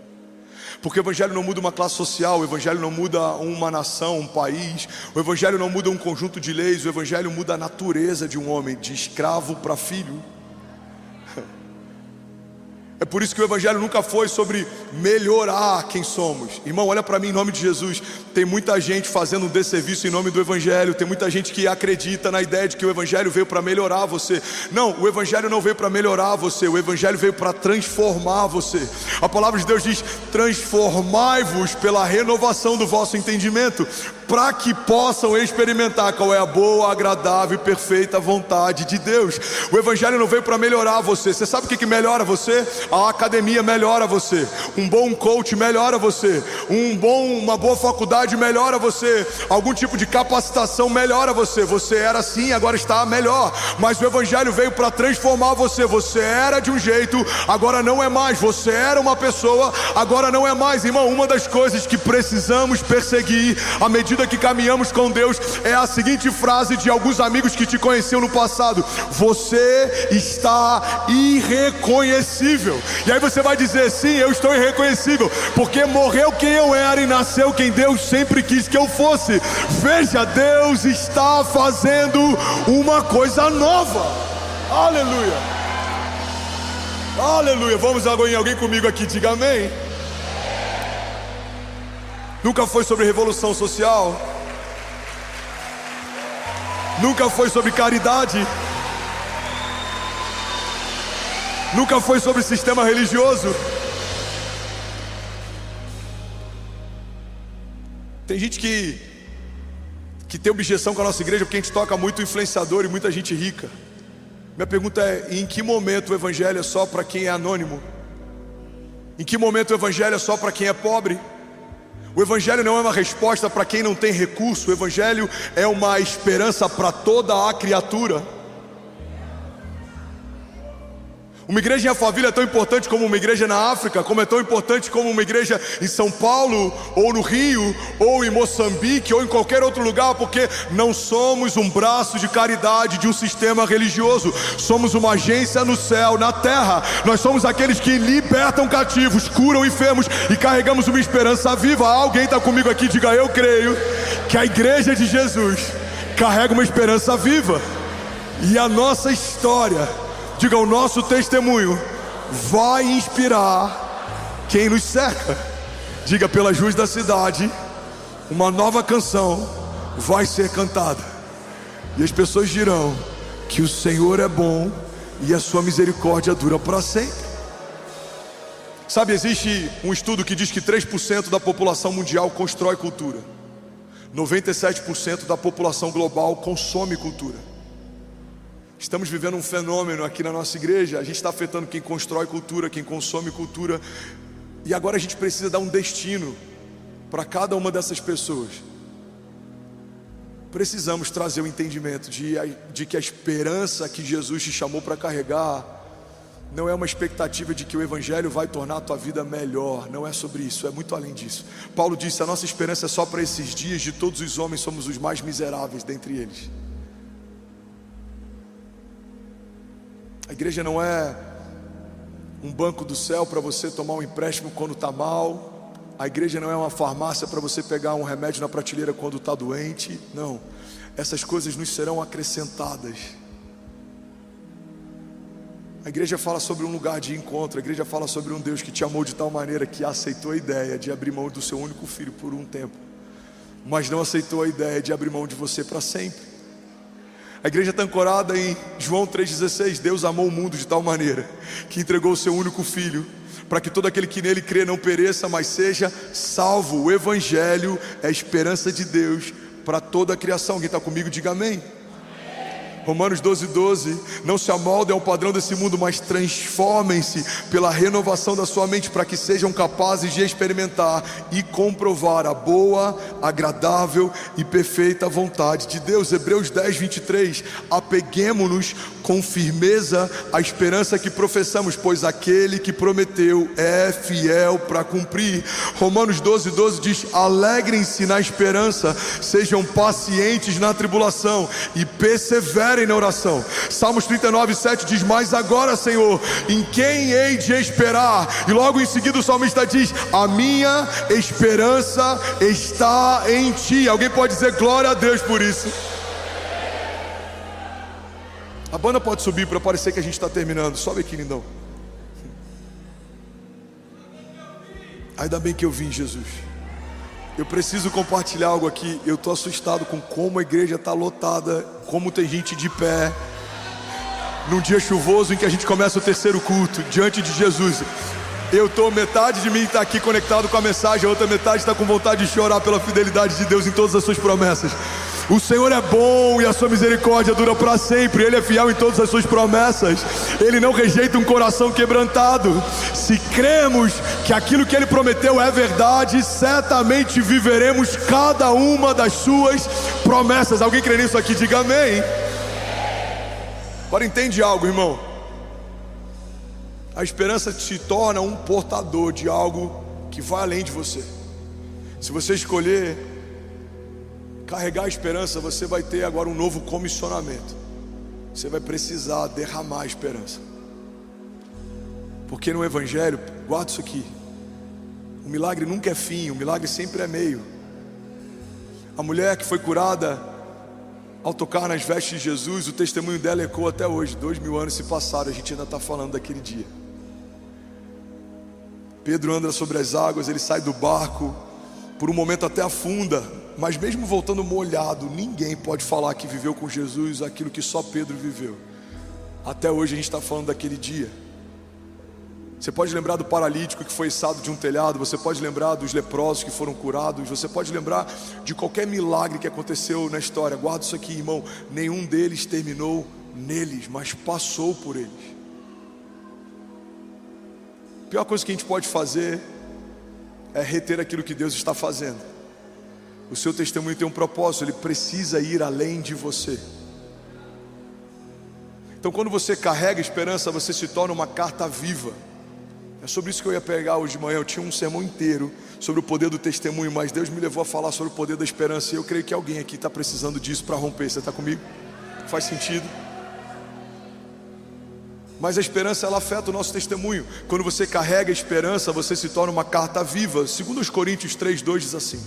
Porque o Evangelho não muda uma classe social, o Evangelho não muda uma nação, um país, o Evangelho não muda um conjunto de leis, o Evangelho muda a natureza de um homem, de escravo para filho. É por isso que o Evangelho nunca foi sobre melhorar quem somos. Irmão, olha para mim em nome de Jesus. Tem muita gente fazendo um desserviço em nome do Evangelho. Tem muita gente que acredita na ideia de que o Evangelho veio para melhorar você. Não, o Evangelho não veio para melhorar você. O Evangelho veio para transformar você. A palavra de Deus diz: transformai-vos pela renovação do vosso entendimento, para que possam experimentar qual é a boa, agradável e perfeita vontade de Deus. O Evangelho não veio para melhorar você. Você sabe o que melhora você? A academia melhora você, um bom coach melhora você, uma boa faculdade melhora você, algum tipo de capacitação melhora você. Você era assim, agora está melhor. Mas o Evangelho veio para transformar você. Você era de um jeito, agora não é mais. Você era uma pessoa, agora não é mais. Irmão, uma das coisas que precisamos perseguir à medida que caminhamos com Deus é a seguinte frase de alguns amigos que te conheciam no passado: você está irreconhecível. E aí você vai dizer: sim, eu estou irreconhecível, porque morreu quem eu era e nasceu quem Deus sempre quis que eu fosse. Veja, Deus está fazendo uma coisa nova. Aleluia, aleluia. Vamos agora em alguém comigo aqui, diga amém. Nunca foi sobre revolução social, nunca foi sobre caridade, nunca foi sobre sistema religioso. Tem gente que tem objeção com a nossa igreja porque a gente toca muito influenciador e muita gente rica. Minha pergunta é: em que momento o Evangelho é só para quem é anônimo? Em que momento o Evangelho é só para quem é pobre? O Evangelho não é uma resposta para quem não tem recurso. O Evangelho é uma esperança para toda a criatura. Uma igreja em Alphaville é tão importante como uma igreja na África, como é tão importante como uma igreja em São Paulo, ou no Rio, ou em Moçambique, ou em qualquer outro lugar, porque não somos um braço de caridade de um sistema religioso. Somos uma agência no céu, na terra. Nós somos aqueles que libertam cativos, curam enfermos e carregamos uma esperança viva. Alguém está comigo aqui? Diga: eu creio que a igreja de Jesus carrega uma esperança viva. E a nossa história, diga, o nosso testemunho vai inspirar quem nos cerca. Diga: pelas ruas da cidade, uma nova canção vai ser cantada, e as pessoas dirão que o Senhor é bom e a sua misericórdia dura para sempre. Sabe, existe um estudo que diz que 3% da população mundial constrói cultura. 97% da população global consome cultura. Estamos vivendo um fenômeno aqui na nossa igreja. A gente está afetando quem constrói cultura, quem consome cultura. E agora a gente precisa dar um destino para cada uma dessas pessoas. Precisamos trazer o entendimento de que a esperança que Jesus te chamou para carregar não é uma expectativa de que o Evangelho vai tornar a tua vida melhor. Não é sobre isso, é muito além disso. Paulo disse: a nossa esperança é só para esses dias. De todos os homens somos os mais miseráveis dentre eles. A igreja não é um banco do céu para você tomar um empréstimo quando está mal. A igreja não é uma farmácia para você pegar um remédio na prateleira quando está doente. Não, essas coisas nos serão acrescentadas. A igreja fala sobre um lugar de encontro. A igreja fala sobre um Deus que te amou de tal maneira que aceitou a ideia de abrir mão do seu único filho por um tempo, mas não aceitou a ideia de abrir mão de você para sempre. A igreja está ancorada em João 3,16. Deus amou o mundo de tal maneira que entregou o seu único filho, para que todo aquele que nele crê não pereça, mas seja salvo. O Evangelho é a esperança de Deus para toda a criação. Quem está comigo, diga amém. Romanos 12:12, não se amoldem ao padrão desse mundo, mas transformem-se pela renovação da sua mente, para que sejam capazes de experimentar e comprovar a boa, agradável e perfeita vontade de Deus. Hebreus 10:23, apeguemo-nos com firmeza à esperança que professamos, pois aquele que prometeu é fiel para cumprir. Romanos 12:12 diz: alegrem-se na esperança, sejam pacientes na tribulação e perseverem na oração. Salmos 39:7 diz: mas agora, Senhor, em quem hei de esperar? E logo em seguida o salmista diz: a minha esperança está em ti. Alguém pode dizer glória a Deus por isso? A banda pode subir para parecer que a gente está terminando. Sobe aqui, lindão. Ainda bem que eu vim, Jesus. Eu preciso compartilhar algo aqui. Eu estou assustado com como a igreja está lotada, como tem gente de pé num dia chuvoso em que a gente começa o terceiro culto diante de Jesus. Metade de mim está aqui conectado com a mensagem, a outra metade está com vontade de chorar pela fidelidade de Deus em todas as suas promessas. O Senhor é bom e a sua misericórdia dura para sempre. Ele é fiel em todas as suas promessas. Ele não rejeita um coração quebrantado. Se cremos que aquilo que Ele prometeu é verdade, certamente viveremos cada uma das suas promessas. Alguém crê nisso aqui? Diga amém. Agora entende algo, irmão. A esperança te torna um portador de algo que vai além de você. Se você escolher carregar a esperança, você vai ter agora um novo comissionamento. Você vai precisar derramar a esperança. Porque no Evangelho, guarda isso aqui, o milagre nunca é fim, o milagre sempre é meio. A mulher que foi curada ao tocar nas vestes de Jesus, o testemunho dela ecoa até hoje. 2000 anos se passaram, a gente ainda está falando daquele dia. Pedro anda sobre as águas, ele sai do barco, por um momento até afunda, mas mesmo voltando molhado, ninguém pode falar que viveu com Jesus aquilo que só Pedro viveu. Até hoje a gente está falando daquele dia. Você pode lembrar do paralítico que foi içado de um telhado, você pode lembrar dos leprosos que foram curados, você pode lembrar de qualquer milagre que aconteceu na história. Guarda isso aqui, irmão, nenhum deles terminou neles, mas passou por eles. A pior coisa que a gente pode fazer é reter aquilo que Deus está fazendo. O seu testemunho tem um propósito, ele precisa ir além de você. Então quando você carrega esperança, você se torna uma carta viva. É sobre isso que eu ia pregar hoje de manhã. Eu tinha um sermão inteiro sobre o poder do testemunho, mas Deus me levou a falar sobre o poder da esperança. E eu creio que alguém aqui está precisando disso para romper. Você está comigo? Faz sentido? Mas a esperança, ela afeta o nosso testemunho. Quando você carrega a esperança, você se torna uma carta viva. 2 Coríntios 3:2 diz assim: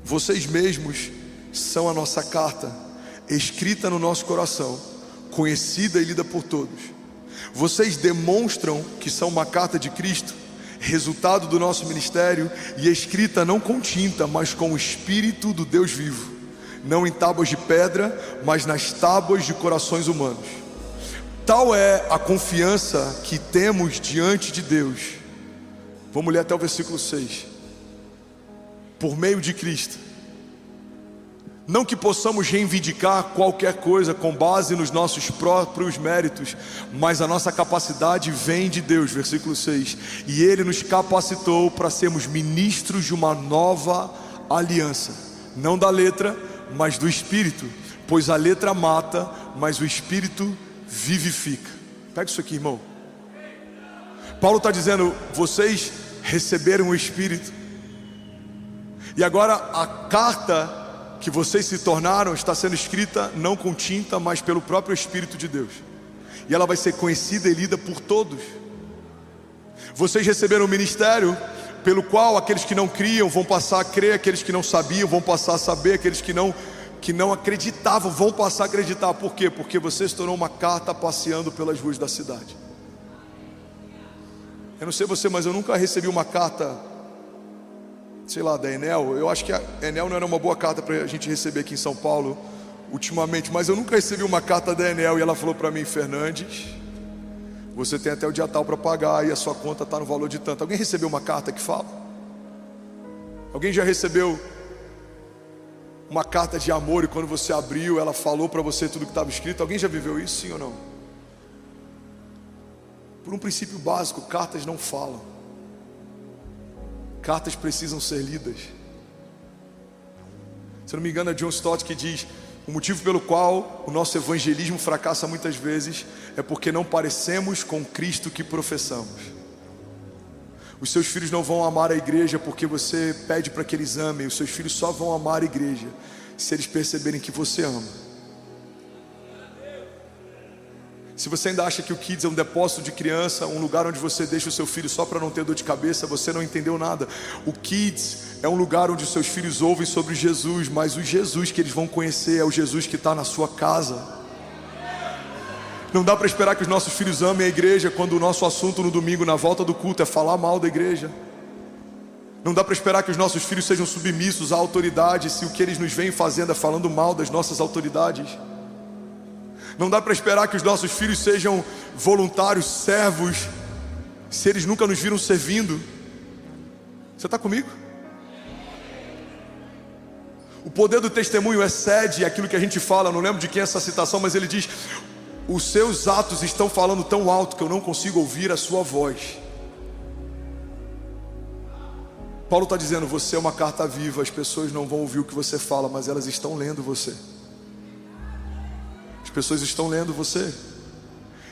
vocês mesmos são a nossa carta, escrita no nosso coração, conhecida e lida por todos. Vocês demonstram que são uma carta de Cristo, resultado do nosso ministério, e escrita não com tinta, mas com o Espírito do Deus vivo, não em tábuas de pedra, mas nas tábuas de corações humanos. Tal é a confiança que temos diante de Deus. Vamos ler até o versículo 6. Por meio de Cristo, Não que possamos reivindicar qualquer coisa com base nos nossos próprios méritos, mas a nossa capacidade vem de Deus, versículo 6. E Ele nos capacitou para sermos ministros de uma nova aliança, não da letra, mas do Espírito, pois a letra mata, mas o Espírito vivifica. Pega isso aqui, irmão. Paulo está dizendo, vocês receberam o Espírito, e agora a carta que vocês se tornaram está sendo escrita não com tinta, mas pelo próprio Espírito de Deus, e ela vai ser conhecida e lida por todos. Vocês receberam o ministério pelo qual aqueles que não criam vão passar a crer, aqueles que não sabiam vão passar a saber, aqueles que não acreditavam vão passar a acreditar. Por quê? Porque você se tornou uma carta passeando pelas ruas da cidade. Eu não sei você, mas eu nunca recebi uma carta, sei lá, da Enel. Eu acho que a Enel não era uma boa carta para a gente receber aqui em São Paulo ultimamente, mas eu nunca recebi uma carta da Enel e ela falou para mim, Fernandes, você tem até o dia tal para pagar e a sua conta está no valor de tanto. Alguém recebeu uma carta que fala? Alguém já recebeu uma carta de amor e quando você abriu ela falou para você tudo que estava escrito? Alguém já viveu isso, sim ou não? Por um princípio básico, cartas não falam. Cartas precisam ser lidas. Se eu não me engano é John Stott que diz: o motivo pelo qual o nosso evangelismo fracassa muitas vezes é porque não parecemos com Cristo que professamos. Os seus filhos não vão amar a igreja porque você pede para que eles amem. Os seus filhos só vão amar a igreja se eles perceberem que você ama. Se você ainda acha que o Kids é um depósito de criança, um lugar onde você deixa o seu filho só para não ter dor de cabeça, você não entendeu nada. O Kids é um lugar onde os seus filhos ouvem sobre Jesus, mas o Jesus que eles vão conhecer é o Jesus que está na sua casa. Não dá para esperar que os nossos filhos amem a igreja quando o nosso assunto no domingo, na volta do culto, é falar mal da igreja. Não dá para esperar que os nossos filhos sejam submissos à autoridade se o que eles nos vêm fazendo é falando mal das nossas autoridades. Não dá para esperar que os nossos filhos sejam voluntários, servos, se eles nunca nos viram servindo. Você está comigo? O poder do testemunho excede aquilo que a gente fala. Não lembro de quem é essa citação, mas ele diz: os seus atos estão falando tão alto que eu não consigo ouvir a sua voz. Paulo está dizendo, você é uma carta viva. As pessoas não vão ouvir o que você fala, mas elas estão lendo você. As pessoas estão lendo você.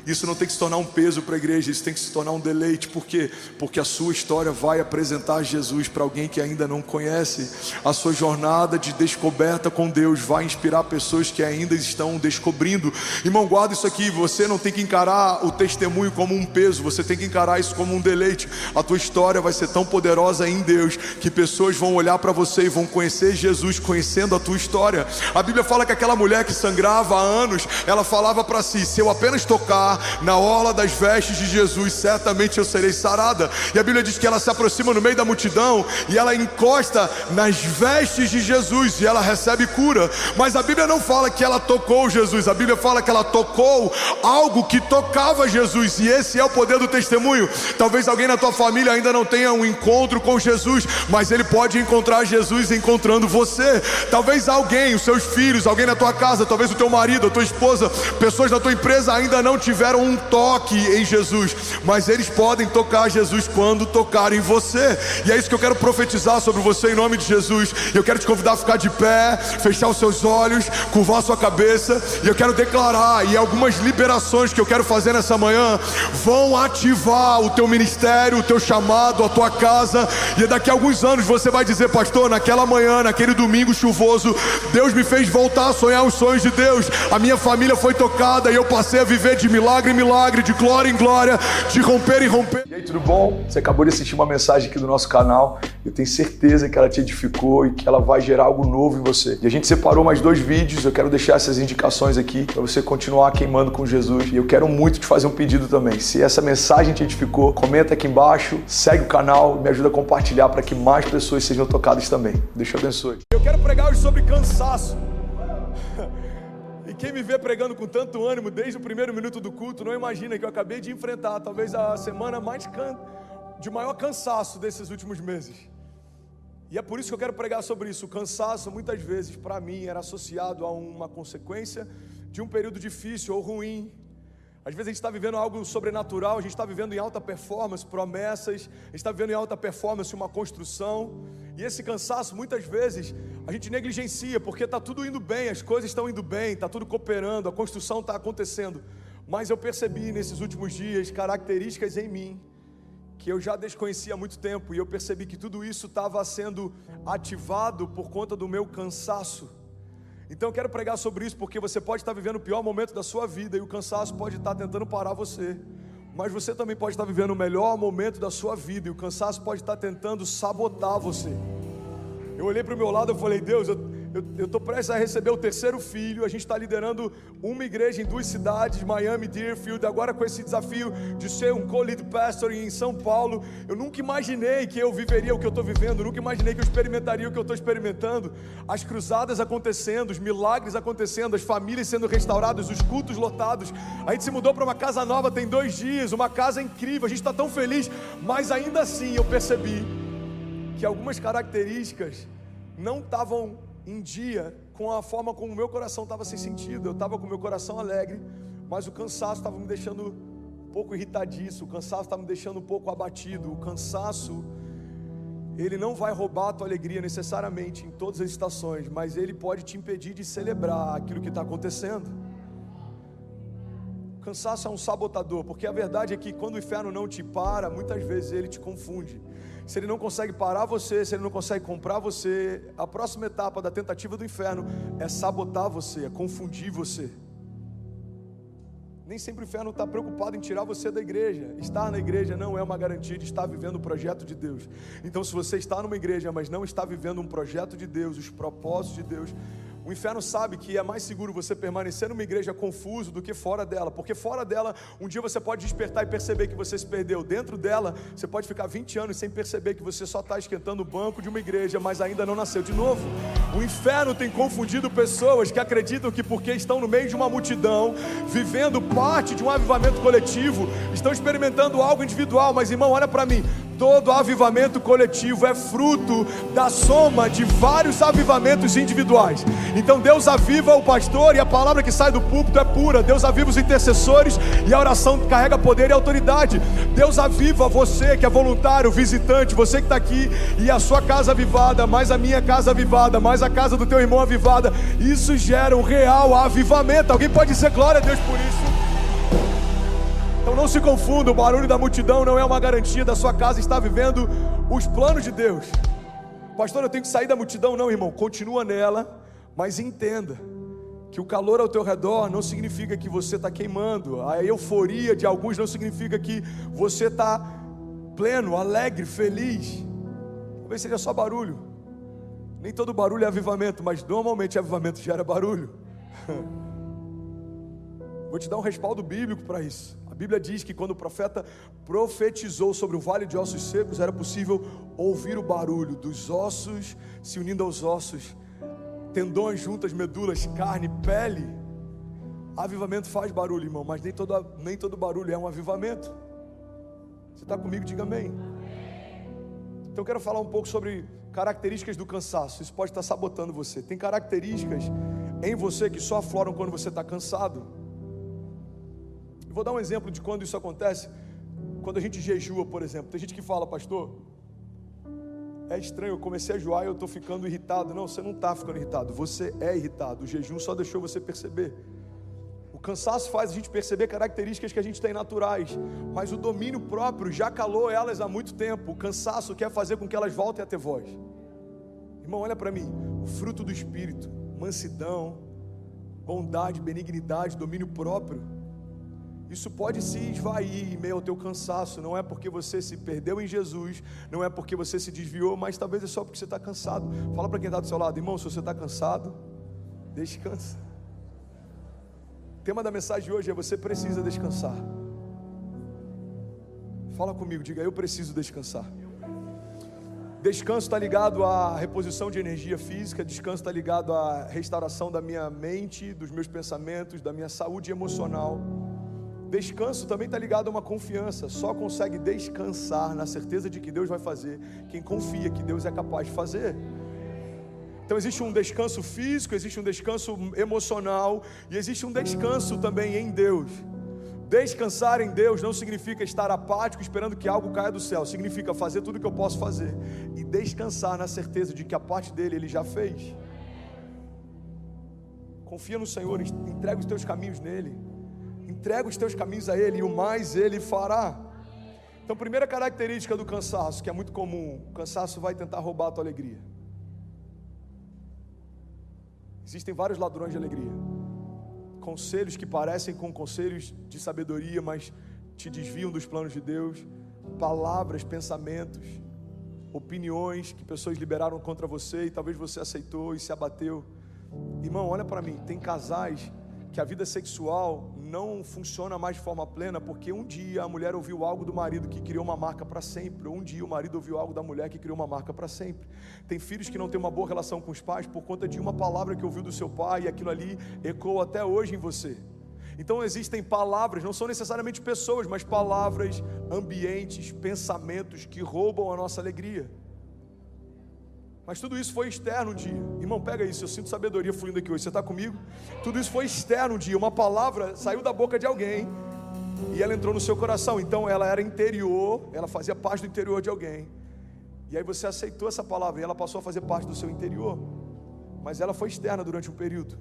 Isso não tem que se tornar um peso para a igreja, isso tem que se tornar um deleite. Por quê? Porque a sua história vai apresentar Jesus para alguém que ainda não conhece. A sua jornada de descoberta com Deus vai inspirar pessoas que ainda estão descobrindo. Irmão, guarda isso aqui. Você não tem que encarar o testemunho como um peso, você tem que encarar isso como um deleite. A tua história vai ser tão poderosa em Deus que pessoas vão olhar para você e vão conhecer Jesus conhecendo a tua história. A Bíblia fala que aquela mulher que sangrava há anos, ela falava para si: se eu apenas tocar na orla das vestes de Jesus, certamente eu serei sarada. E a Bíblia diz que ela se aproxima no meio da multidão e ela encosta nas vestes de Jesus e ela recebe cura. Mas a Bíblia não fala que ela tocou Jesus, a Bíblia fala que ela tocou algo que tocava Jesus. E esse é o poder do testemunho. Talvez alguém na tua família ainda não tenha um encontro com Jesus, mas ele pode encontrar Jesus encontrando você. Talvez alguém, os seus filhos, alguém na tua casa, talvez o teu marido, a tua esposa, pessoas da tua empresa ainda não tiveram um toque em Jesus, mas eles podem tocar Jesus quando tocarem você. E é isso que eu quero profetizar sobre você em nome de Jesus. Eu quero te convidar a ficar de pé, fechar os seus olhos, curvar a sua cabeça, e eu quero declarar, e algumas liberações que eu quero fazer nessa manhã vão ativar o teu ministério, o teu chamado, a tua casa. E daqui a alguns anos você vai dizer: pastor, naquela manhã, naquele domingo chuvoso, Deus me fez voltar a sonhar os sonhos de Deus. A minha família foi tocada e eu passei a viver de milagre em milagre, de glória em glória, de romper em romper. E aí, tudo bom? Você acabou de assistir uma mensagem aqui do nosso canal. Eu tenho certeza que ela te edificou e que ela vai gerar algo novo em você. E a gente separou mais 2 vídeos. Eu quero deixar essas indicações aqui para você continuar queimando com Jesus. E eu quero muito te fazer um pedido também. Se essa mensagem te edificou, comenta aqui embaixo, segue o canal, me ajuda a compartilhar para que mais pessoas sejam tocadas também. Deus te abençoe. Eu quero pregar hoje sobre cansaço. E quem me vê pregando com tanto ânimo desde o primeiro minuto do culto não imagina que eu acabei de enfrentar talvez a semana de maior cansaço desses últimos meses. E é por isso que eu quero pregar sobre isso. O cansaço, muitas vezes, para mim, era associado a uma consequência de um período difícil ou ruim. Às vezes a gente está vivendo algo sobrenatural, a gente está vivendo em alta performance, promessas, a gente está vivendo em alta performance uma construção, e esse cansaço muitas vezes a gente negligencia, porque está tudo indo bem, as coisas estão indo bem, está tudo cooperando, a construção está acontecendo, mas eu percebi nesses últimos dias características em mim, que eu já desconhecia há muito tempo, e eu percebi que tudo isso estava sendo ativado por conta do meu cansaço. Então eu quero pregar sobre isso, porque você pode estar vivendo o pior momento da sua vida e o cansaço pode estar tentando parar você, mas você também pode estar vivendo o melhor momento da sua vida e o cansaço pode estar tentando sabotar você. Eu olhei para o meu lado e falei: Deus, eu estou prestes a receber o terceiro filho, a gente está liderando uma igreja em 2 cidades, Miami, Deerfield, agora com esse desafio de ser um co-lead pastor em São Paulo. Eu nunca imaginei que eu viveria o que eu estou vivendo, nunca imaginei que eu experimentaria o que eu estou experimentando, as cruzadas acontecendo, os milagres acontecendo, as famílias sendo restauradas, os cultos lotados. A gente se mudou para uma casa nova tem 2 dias, uma casa incrível, a gente está tão feliz, mas ainda assim eu percebi que algumas características não estavam em dia com a forma como o meu coração estava sem sentido. Eu estava com o meu coração alegre, mas o cansaço estava me deixando um pouco irritadiço, o cansaço estava me deixando um pouco abatido. O cansaço, ele não vai roubar a tua alegria necessariamente em todas as estações, mas ele pode te impedir de celebrar aquilo que está acontecendo. O cansaço é um sabotador, porque a verdade é que quando o inferno não te para, muitas vezes ele te confunde. Se ele não consegue parar você, se ele não consegue comprar você, a próxima etapa da tentativa do inferno é sabotar você, é confundir você. Nem sempre o inferno está preocupado em tirar você da igreja. Estar na igreja não é uma garantia de estar vivendo o projeto de Deus. Então, se você está numa igreja, mas não está vivendo um projeto de Deus, os propósitos de Deus, o inferno sabe que é mais seguro você permanecer numa igreja confuso do que fora dela, porque fora dela, um dia você pode despertar e perceber que você se perdeu. Dentro dela, você pode ficar 20 anos sem perceber que você só está esquentando o banco de uma igreja, mas ainda não nasceu de novo. O inferno tem confundido pessoas que acreditam que porque estão no meio de uma multidão, vivendo parte de um avivamento coletivo, estão experimentando algo individual. Mas irmão, olha para mim, todo avivamento coletivo é fruto da soma de vários avivamentos individuais. Então Deus aviva o pastor e a palavra que sai do púlpito é pura. Deus aviva os intercessores e a oração carrega poder e autoridade. Deus aviva você que é voluntário, visitante, você que está aqui e a sua casa avivada, mais a minha casa avivada, mais a casa do teu irmão avivada. Isso gera um real avivamento. Alguém pode dizer glória a Deus por isso? Então não se confunda, o barulho da multidão não é uma garantia da sua casa estar vivendo os planos de Deus. Pastor, eu tenho que sair da multidão. Não, irmão, continua nela, mas entenda que o calor ao teu redor não significa que você está queimando. A euforia de alguns não significa que você está pleno, alegre, feliz. Talvez seja só barulho. Nem todo barulho é avivamento, mas normalmente avivamento gera barulho. Vou te dar um respaldo bíblico para isso. A Bíblia diz que quando o profeta profetizou sobre o vale de ossos secos, era possível ouvir o barulho dos ossos se unindo aos ossos, tendões juntas, medulas, carne, pele. Avivamento faz barulho, irmão, mas nem todo barulho é um avivamento. Você está comigo? Diga amém. Então eu quero falar um pouco sobre características do cansaço. Isso pode estar sabotando você. Tem características em você que só afloram quando você está cansado. Eu vou dar um exemplo de quando isso acontece. Quando a gente jejua, por exemplo. Tem gente que fala: pastor, é estranho, eu comecei a jejuar e eu estou ficando irritado. Não, você não está ficando irritado, você é irritado. O jejum só deixou você perceber. O cansaço faz a gente perceber características que a gente tem naturais, mas o domínio próprio já calou elas há muito tempo. O cansaço quer fazer com que elas voltem a ter voz. Irmão, olha para mim, o fruto do Espírito, mansidão, bondade, benignidade, domínio próprio, isso pode se esvair em meio ao teu cansaço. Não é porque você se perdeu em Jesus, não é porque você se desviou, mas talvez é só porque você está cansado. Fala para quem está do seu lado: irmão, se você está cansado, descansa. O tema da mensagem de hoje é: você precisa descansar. Fala comigo, diga: eu preciso descansar. Descanso está ligado à reposição de energia física. Descanso está ligado à restauração da minha mente, dos meus pensamentos, da minha saúde emocional. Descanso também está ligado a uma confiança. Só consegue descansar na certeza de que Deus vai fazer quem confia que Deus é capaz de fazer. Então existe um descanso físico, existe um descanso emocional e existe um descanso também em Deus. Descansar em Deus não significa estar apático esperando que algo caia do céu. Significa fazer tudo o que eu posso fazer e descansar na certeza de que a parte dele Ele já fez. Confia no Senhor, entrega os teus caminhos nele. Entrega os teus caminhos a Ele e o mais Ele fará. Então, primeira característica do cansaço, que é muito comum: o cansaço vai tentar roubar a tua alegria. Existem vários ladrões de alegria. Conselhos que parecem com conselhos de sabedoria, mas te desviam dos planos de Deus. Palavras, pensamentos, opiniões que pessoas liberaram contra você e talvez você aceitou e se abateu. Irmão, olha para mim, tem casais que a vida sexual não funciona mais de forma plena porque um dia a mulher ouviu algo do marido que criou uma marca para sempre, ou um dia o marido ouviu algo da mulher que criou uma marca para sempre. Tem filhos que não têm uma boa relação com os pais por conta de uma palavra que ouviu do seu pai e aquilo ali ecoa até hoje em você. Então existem palavras, não são necessariamente pessoas, mas palavras, ambientes, pensamentos que roubam a nossa alegria. Mas tudo isso foi externo um dia. Irmão, pega isso, eu sinto sabedoria fluindo aqui hoje, você está comigo? Tudo isso foi externo um dia, uma palavra saiu da boca de alguém e ela entrou no seu coração. Então ela era interior, ela fazia parte do interior de alguém. E aí você aceitou essa palavra e ela passou a fazer parte do seu interior. Mas ela foi externa durante um período.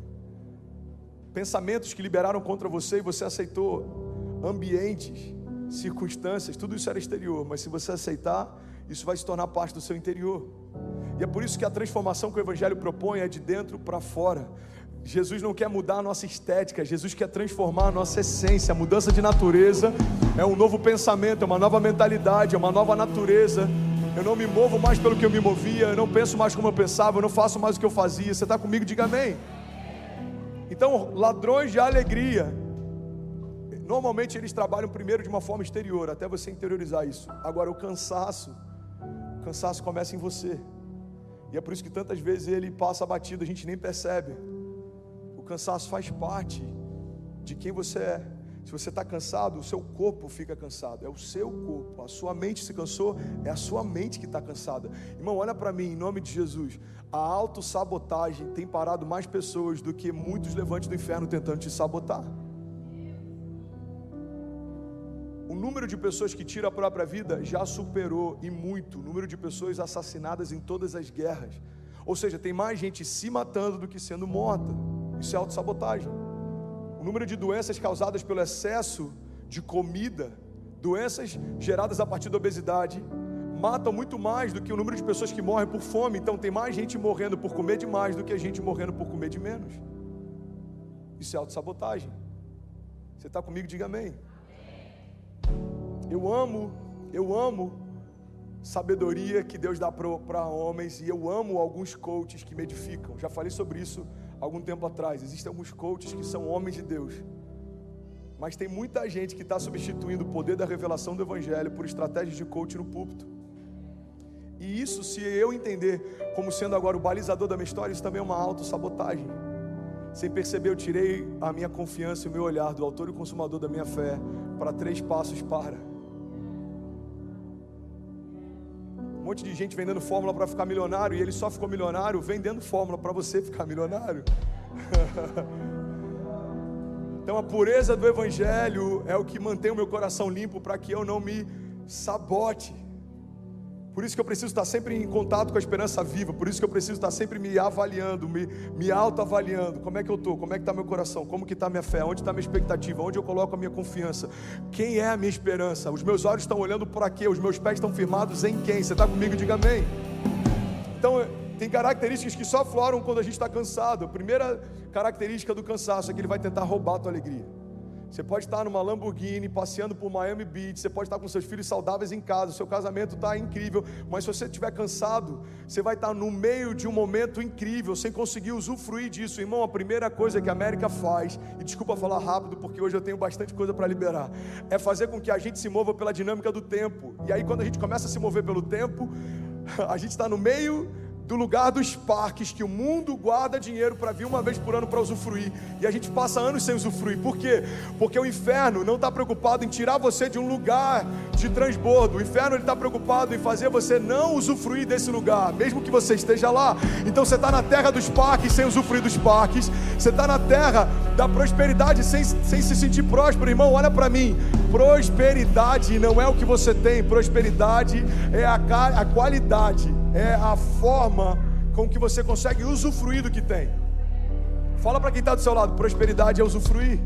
Pensamentos que liberaram contra você e você aceitou. Ambientes, circunstâncias, tudo isso era exterior. Mas se você aceitar, isso vai se tornar parte do seu interior. E é por isso que a transformação que o Evangelho propõe é de dentro para fora. Jesus não quer mudar a nossa estética, Jesus quer transformar a nossa essência. A mudança de natureza é um novo pensamento, é uma nova mentalidade, é uma nova natureza. Eu não me movo mais pelo que eu me movia, eu não penso mais como eu pensava, eu não faço mais o que eu fazia. Você está comigo? Diga amém. Então, ladrões de alegria, normalmente eles trabalham primeiro de uma forma exterior, até você interiorizar isso. Agora o cansaço começa em você. E é por isso que tantas vezes ele passa batido, a gente nem percebe. O cansaço faz parte de quem você é. Se você está cansado, o seu corpo fica cansado. É o seu corpo. A sua mente se cansou, é a sua mente que está cansada. Irmão, olha para mim, em nome de Jesus. A autossabotagem tem parado mais pessoas do que muitos levantes do inferno tentando te sabotar. O número de pessoas que tiram a própria vida já superou e muito o número de pessoas assassinadas em todas as guerras. Ou seja, tem mais gente se matando do que sendo morta. Isso é autossabotagem. O número de doenças causadas pelo excesso de comida, doenças geradas a partir da obesidade, matam muito mais do que o número de pessoas que morrem por fome. Então tem mais gente morrendo por comer demais do que a gente morrendo por comer de menos. Isso é autossabotagem. Você está comigo? Diga amém. Eu amo sabedoria que Deus dá para homens, e eu amo alguns coaches que me edificam. Já falei sobre isso algum tempo atrás. Existem alguns coaches que são homens de Deus, mas tem muita gente que está substituindo o poder da revelação do Evangelho por estratégias de coach no púlpito. E isso, se eu entender como sendo agora o balizador da minha história, isso também é uma autossabotagem. Sem perceber, eu tirei a minha confiança e o meu olhar do autor e consumador da minha fé para 3 passos para. Um monte de gente vendendo fórmula para ficar milionário, e ele só ficou milionário vendendo fórmula para você ficar milionário. Então a pureza do Evangelho é o que mantém o meu coração limpo para que eu não me sabote. Por isso que eu preciso estar sempre em contato com a esperança viva. Por isso que eu preciso estar sempre me avaliando, me autoavaliando. Como é que eu estou? Como é que está meu coração? Como que está minha fé? Onde está minha expectativa? Onde eu coloco a minha confiança? Quem é a minha esperança? Os meus olhos estão olhando para quê? Os meus pés estão firmados em quem? Você está comigo? Diga amém. Então tem características que só afloram quando a gente está cansado. A primeira característica do cansaço é que ele vai tentar roubar a tua alegria. Você pode estar numa Lamborghini, passeando por Miami Beach, você pode estar com seus filhos saudáveis em casa, seu casamento está incrível, mas se você estiver cansado, você vai estar no meio de um momento incrível, sem conseguir usufruir disso. Irmão, a primeira coisa que a América faz, e desculpa falar rápido, porque hoje eu tenho bastante coisa para liberar, é fazer com que a gente se mova pela dinâmica do tempo. E aí quando a gente começa a se mover pelo tempo, a gente está no meio do lugar dos parques que o mundo guarda dinheiro para vir uma vez por ano para usufruir, e a gente passa anos sem usufruir. Por quê? Porque o inferno não está preocupado em tirar você de um lugar de transbordo. O inferno está preocupado em fazer você não usufruir desse lugar, mesmo que você esteja lá. Então você está na terra dos parques sem usufruir dos parques, você está na terra da prosperidade sem se sentir próspero. Irmão, olha para mim, prosperidade não é o que você tem, prosperidade é a qualidade, é a forma com que você consegue usufruir do que tem. Fala para quem está do seu lado, prosperidade é usufruir.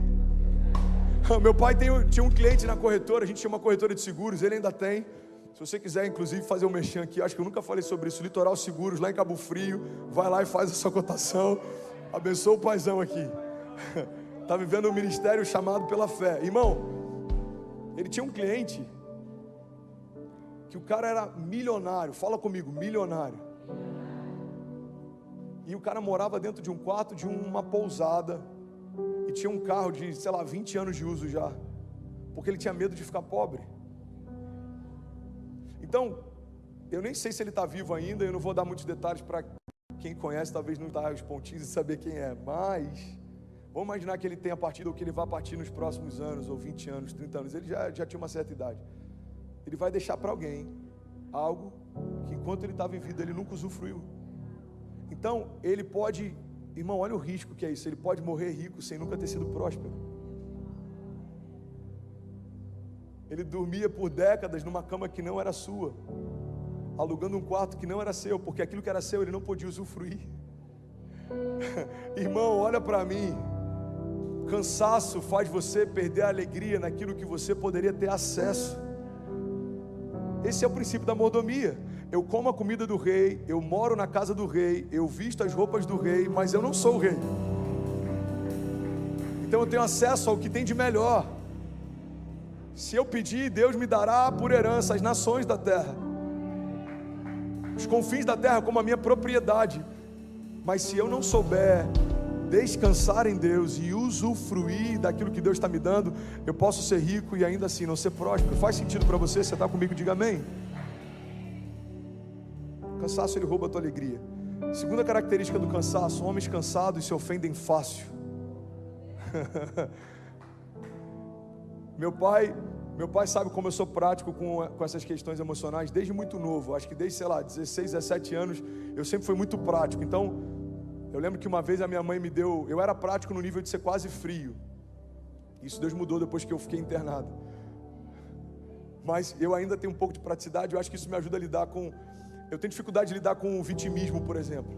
Meu pai tinha um cliente na corretora, a gente tinha uma corretora de seguros, ele ainda tem. Se você quiser, inclusive, fazer um merchan aqui, acho que eu nunca falei sobre isso, Litoral Seguros, lá em Cabo Frio, vai lá e faz a sua cotação, abençoa o paizão aqui. Está vivendo um ministério chamado pela fé. Irmão, ele tinha um cliente, que o cara era milionário, fala comigo, milionário. E o cara morava dentro de um quarto de uma pousada, e tinha um carro de, 20 anos de uso já, porque ele tinha medo de ficar pobre. Então, eu nem sei se ele está vivo ainda, eu não vou dar muitos detalhes para quem conhece, talvez não dá os pontinhos e saber quem é, mas vamos imaginar que ele tenha partido, ou que ele vá partir nos próximos anos, ou 20 anos, 30 anos, ele já tinha uma certa idade. Ele vai deixar para alguém algo que enquanto ele estava em vida, ele nunca usufruiu. Então, ele pode, irmão, olha o risco que é isso, ele pode morrer rico sem nunca ter sido próspero. Ele dormia por décadas numa cama que não era sua, alugando um quarto que não era seu, porque aquilo que era seu ele não podia usufruir. Irmão, olha para mim, cansaço faz você perder a alegria naquilo que você poderia ter acesso. Esse é o princípio da mordomia. Eu como a comida do rei, eu moro na casa do rei, eu visto as roupas do rei, mas eu não sou o rei. Então eu tenho acesso ao que tem de melhor. Se eu pedir, Deus me dará por herança as nações da terra, os confins da terra como a minha propriedade. Mas se eu não souber descansar em Deus e usufruir daquilo que Deus está me dando, eu posso ser rico e ainda assim não ser próspero. Faz sentido para você? Você está comigo? Diga amém. O cansaço, ele rouba a tua alegria. Segunda característica do cansaço: homens cansados se ofendem fácil. Meu pai sabe como eu sou prático com essas questões emocionais desde muito novo. Acho que desde, 16, 17 anos, eu sempre fui muito prático. Então, eu lembro que uma vez a minha mãe me deu, eu era prático no nível de ser quase frio. Isso Deus mudou depois que eu fiquei internado. Mas eu ainda tenho um pouco de praticidade, eu acho que isso me ajuda a lidar com... Eu tenho dificuldade de lidar com o vitimismo, por exemplo.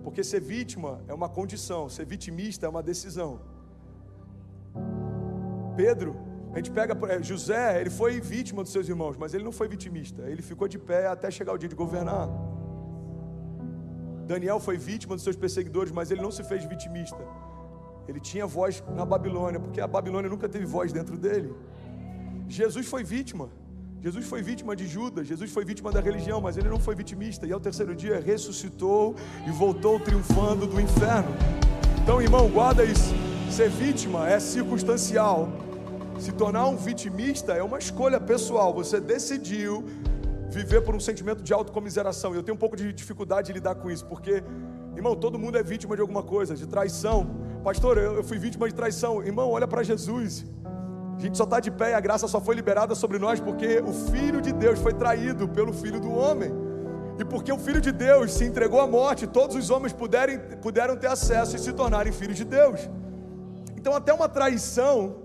Porque ser vítima é uma condição, ser vitimista é uma decisão. Pedro, a gente pega, José, ele foi vítima dos seus irmãos, mas ele não foi vitimista, ele ficou de pé até chegar o dia de governar. Daniel foi vítima dos seus perseguidores, mas ele não se fez vitimista. Ele tinha voz na Babilônia, porque a Babilônia nunca teve voz dentro dele. Jesus foi vítima de Judas, Jesus foi vítima da religião, mas ele não foi vitimista, e ao terceiro dia ressuscitou e voltou triunfando do inferno. Então, irmão, guarda isso. Ser vítima é circunstancial. Se tornar um vitimista é uma escolha pessoal. Você decidiu viver por um sentimento de autocomiseração. E eu tenho um pouco de dificuldade de lidar com isso, porque, irmão, todo mundo é vítima de alguma coisa, de traição. Pastor, eu fui vítima de traição. Irmão, olha para Jesus. A gente só está de pé e a graça só foi liberada sobre nós porque o Filho de Deus foi traído pelo Filho do homem. E porque o Filho de Deus se entregou à morte, todos os homens puderam ter acesso e se tornarem filhos de Deus. Então até uma traição,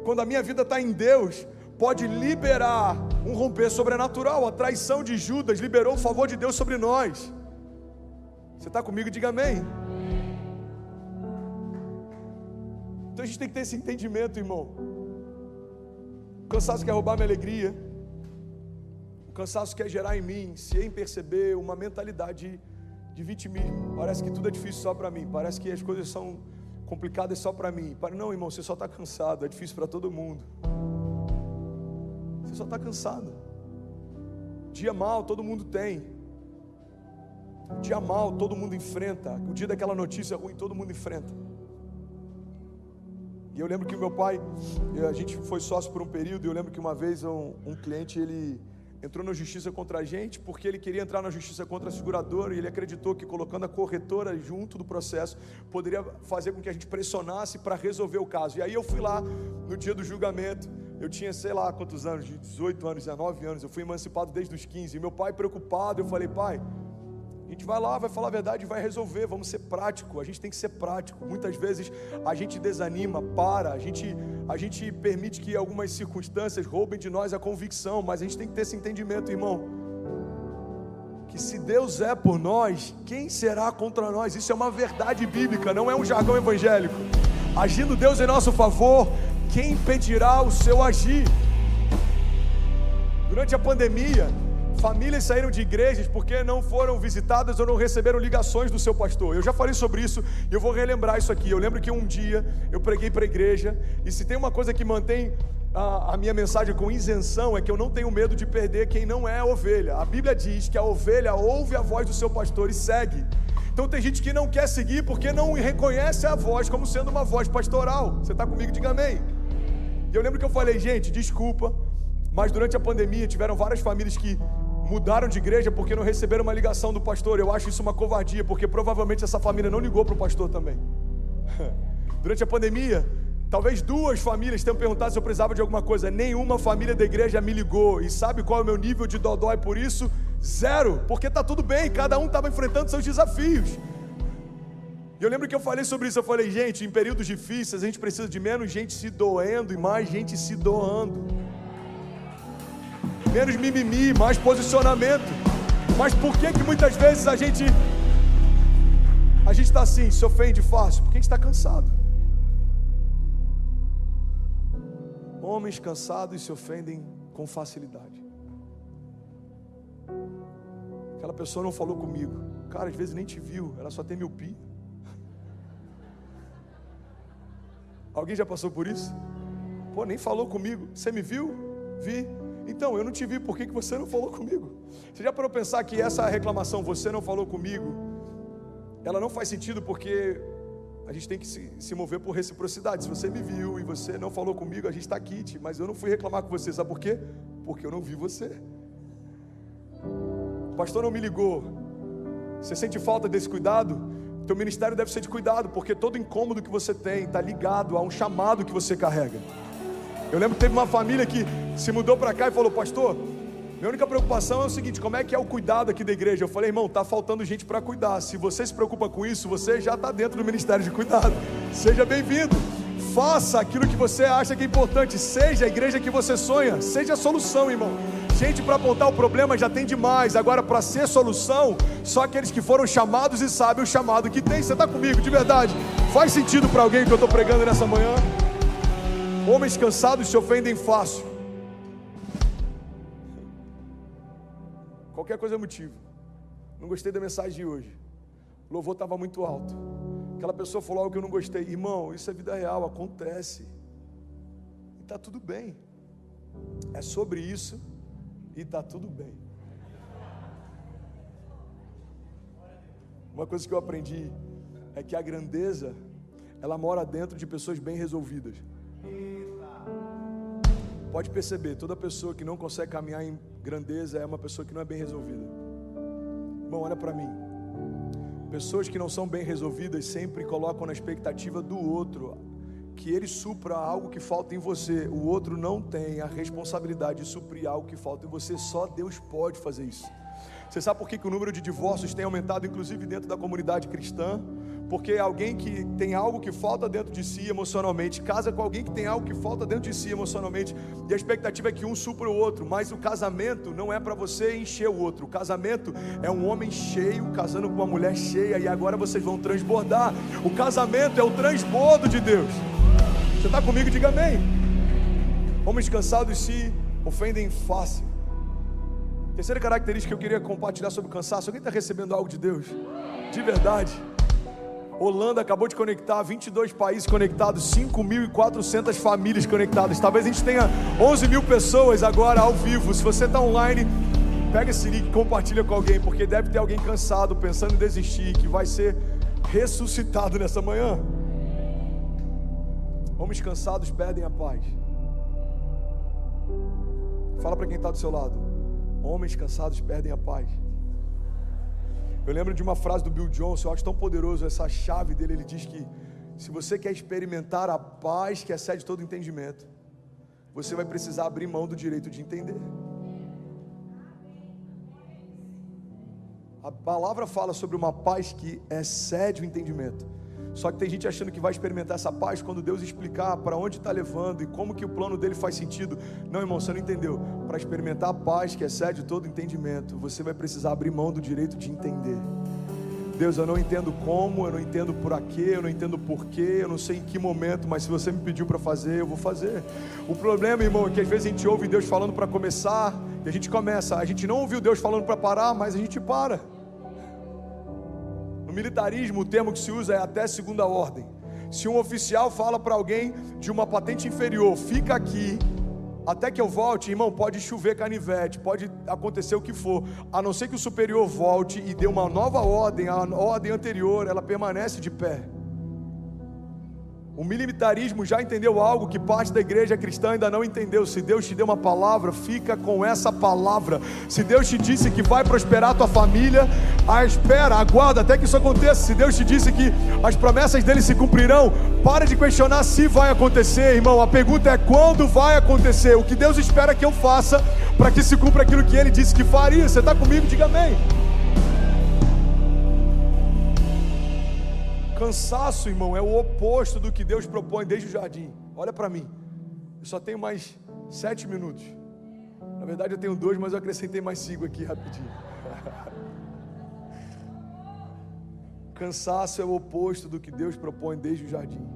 quando a minha vida está em Deus, pode liberar um romper sobrenatural. A traição de Judas liberou o favor de Deus sobre nós. Você está comigo? Diga amém. Então a gente tem que ter esse entendimento, irmão. O cansaço quer roubar minha alegria. O cansaço quer gerar em mim, se em perceber, uma mentalidade de vitimismo. Parece que tudo é difícil só para mim. Parece que as coisas são complicadas só para mim. Não, irmão, você só está cansado. É difícil para todo mundo. Você só está cansado. Dia mal todo mundo tem. Dia mal todo mundo enfrenta. O dia daquela notícia ruim todo mundo enfrenta. E eu lembro que o meu pai, a gente foi sócio por um período, e eu lembro que uma vez um cliente, ele entrou na justiça contra a gente porque ele queria entrar na justiça contra a seguradora e ele acreditou que colocando a corretora junto do processo poderia fazer com que a gente pressionasse para resolver o caso. E aí eu fui lá no dia do julgamento, eu tinha sei lá quantos anos, de 18 anos, 19 anos, eu fui emancipado desde os 15, e meu pai preocupado, eu falei: pai, a gente vai lá, vai falar a verdade e vai resolver, vamos ser prático, a gente tem que ser prático. Muitas vezes a gente desanima, a gente permite que algumas circunstâncias roubem de nós a convicção, mas a gente tem que ter esse entendimento, irmão, que se Deus é por nós, quem será contra nós? Isso é uma verdade bíblica, não é um jargão evangélico. Agindo Deus em nosso favor, quem impedirá o seu agir? Durante a pandemia, famílias saíram de igrejas porque não foram visitadas ou não receberam ligações do seu pastor. Eu já falei sobre isso e eu vou relembrar isso aqui. Eu lembro que um dia eu preguei para a igreja, e se tem uma coisa que mantém a minha mensagem com isenção, é que eu não tenho medo de perder quem não é ovelha. A Bíblia diz que a ovelha ouve a voz do seu pastor e segue. Então tem gente que não quer seguir porque não reconhece a voz como sendo uma voz pastoral. Você está comigo? Diga amém. E eu lembro que eu falei: gente, desculpa, mas durante a pandemia tiveram várias famílias que mudaram de igreja porque não receberam uma ligação do pastor. Eu acho isso uma covardia, porque provavelmente essa família não ligou para o pastor também. Durante a pandemia, talvez 2 famílias tenham perguntado se eu precisava de alguma coisa. Nenhuma família da igreja me ligou. E sabe qual é o meu nível de dodói por isso? 0, porque está tudo bem, cada um estava enfrentando seus desafios. E eu lembro que eu falei sobre isso, eu falei: gente, em períodos difíceis a gente precisa de menos gente se doendo e mais gente se doando. Menos mimimi, mais posicionamento. Mas por que muitas vezes a gente está assim, se ofende fácil? Porque a gente está cansado. Homens cansados se ofendem com facilidade. Aquela pessoa não falou comigo. Cara, às vezes nem te viu, ela só tem miopia. Alguém já passou por isso? Pô, nem falou comigo. Você me viu? Vi. Então, eu não te vi, por que você não falou comigo? Você já parou para pensar que essa reclamação, você não falou comigo, ela não faz sentido, porque a gente tem que se mover por reciprocidade. Se você me viu e você não falou comigo, a gente está aqui, mas eu não fui reclamar com você, sabe por quê? Porque eu não vi você. O pastor não me ligou. Você sente falta desse cuidado? Teu ministério deve ser de cuidado, porque todo incômodo que você tem está ligado a um chamado que você carrega. Eu lembro que teve uma família que se mudou para cá e falou: pastor, minha única preocupação é o seguinte, como é que é o cuidado aqui da igreja? Eu falei: irmão, está faltando gente para cuidar. Se você se preocupa com isso, você já está dentro do ministério de cuidado. Seja bem-vindo. Faça aquilo que você acha que é importante. Seja a igreja que você sonha. Seja a solução, irmão. Gente para apontar o problema já tem demais. Agora, para ser solução, só aqueles que foram chamados e sabem o chamado que tem. Você está comigo, de verdade? Faz sentido para alguém que eu estou pregando nessa manhã? Homens cansados se ofendem fácil. Qualquer coisa é motivo. Não gostei da mensagem de hoje. O louvor estava muito alto. Aquela pessoa falou algo que eu não gostei. Irmão, isso é vida real, acontece. E está tudo bem. É sobre isso e está tudo bem. Uma coisa que eu aprendi é que a grandeza, ela mora dentro de pessoas bem resolvidas. Pode perceber, toda pessoa que não consegue caminhar em grandeza é uma pessoa que não é bem resolvida. Irmão, olha para mim. Pessoas que não são bem resolvidas sempre colocam na expectativa do outro que ele supra algo que falta em você. O outro não tem a responsabilidade de suprir algo que falta em você. Só Deus pode fazer isso. Você sabe por que o número de divórcios tem aumentado, inclusive dentro da comunidade cristã? Porque alguém que tem algo que falta dentro de si emocionalmente casa com alguém que tem algo que falta dentro de si emocionalmente, e a expectativa é que um supra o outro. Mas o casamento não é para você encher o outro. O casamento é um homem cheio casando com uma mulher cheia, e agora vocês vão transbordar. O casamento é o transbordo de Deus. Você está comigo? Diga amém. Homens cansados se ofendem fácil. Terceira característica que eu queria compartilhar sobre o cansaço. Alguém está recebendo algo de Deus? De verdade. Holanda acabou de conectar 22 países conectados, 5.400 famílias conectadas. Talvez a gente tenha 11 mil pessoas agora ao vivo. Se você está online, pega esse link e compartilha com alguém, porque deve ter alguém cansado, pensando em desistir, que vai ser ressuscitado nessa manhã. Homens cansados perdem a paz. Fala para quem está do seu lado: Homens cansados perdem a paz. Eu lembro de uma frase do Bill Johnson, eu acho tão poderoso essa chave dele. Ele diz que se você quer experimentar a paz que excede todo entendimento, você vai precisar abrir mão do direito de entender. A palavra fala sobre uma paz que excede o entendimento. Só que tem gente achando que vai experimentar essa paz quando Deus explicar para onde está levando e como que o plano dele faz sentido. Não, irmão, você não entendeu. Para experimentar a paz que excede todo entendimento, você vai precisar abrir mão do direito de entender. Deus, eu não entendo como, eu não entendo por quê, eu não entendo porquê, eu não sei em que momento, mas se você me pediu para fazer, eu vou fazer. O problema, irmão, é que às vezes a gente ouve Deus falando para começar e a gente começa. A gente não ouviu Deus falando para parar, mas a gente para. No militarismo, o termo que se usa é até segunda ordem. Se um oficial fala para alguém de uma patente inferior, fica aqui até que eu volte, irmão, pode chover canivete, pode acontecer o que for, a não ser que o superior volte e dê uma nova ordem, a ordem anterior, ela permanece de pé. O militarismo já entendeu algo que parte da igreja cristã ainda não entendeu. Se Deus te deu uma palavra, fica com essa palavra. Se Deus te disse que vai prosperar a tua família, espera, aguarda até que isso aconteça. Se Deus te disse que as promessas dele se cumprirão, para de questionar se vai acontecer, irmão. A pergunta é quando vai acontecer. O que Deus espera que eu faça para que se cumpra aquilo que ele disse que faria. Você está comigo? Diga amém. Cansaço, irmão, é o oposto do que Deus propõe desde o jardim. Olha para mim, eu só tenho mais 7 minutos. Na verdade eu tenho 2, mas eu acrescentei mais 5 aqui rapidinho. Cansaço é o oposto do que Deus propõe desde o jardim.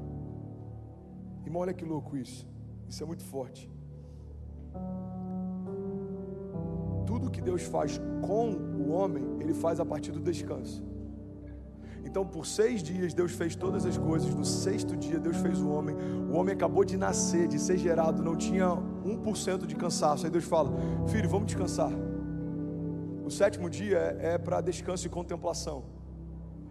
Irmão, olha que louco isso. Isso é muito forte. Tudo que Deus faz com o homem, Ele faz a partir do descanso. Então por 6 dias Deus fez todas as coisas. No 6º dia Deus fez o homem. O homem acabou de nascer, de ser gerado, não tinha 1% de cansaço. Aí Deus fala: filho, vamos descansar. O 7º dia é para descanso e contemplação.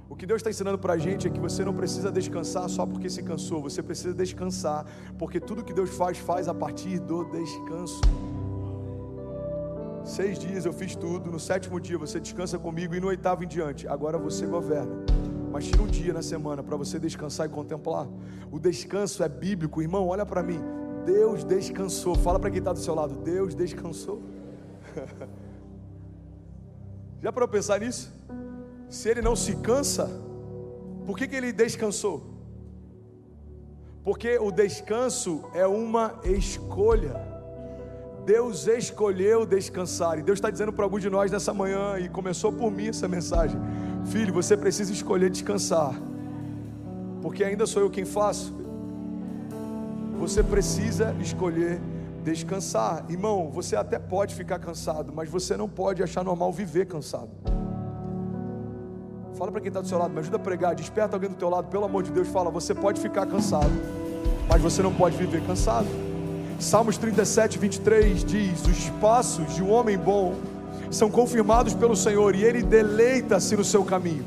O que Deus está ensinando para a gente é que você não precisa descansar só porque se cansou. Você precisa descansar porque tudo que Deus faz a partir do descanso. 6 dias eu fiz tudo. No 7º dia você descansa comigo, e no 8º em diante agora você governa. Mas tira um dia na semana para você descansar e contemplar. O descanso é bíblico, irmão. Olha para mim, Deus descansou. Fala para quem está do seu lado: Deus descansou. Já parou para pensar nisso? Se Ele não se cansa, por que Ele descansou? Porque o descanso é uma escolha. Deus escolheu descansar. E Deus está dizendo para alguns de nós nessa manhã, e começou por mim essa mensagem: filho, você precisa escolher descansar, porque ainda sou eu quem faço. Você precisa escolher descansar. Irmão, você até pode ficar cansado, mas você não pode achar normal viver cansado. Fala para quem está do seu lado, me ajuda a pregar, desperta alguém do teu lado, pelo amor de Deus. Fala: você pode ficar cansado, mas você não pode viver cansado. Salmos 37, 23 diz: os passos de um homem bom são confirmados pelo Senhor, e Ele deleita-se no seu caminho.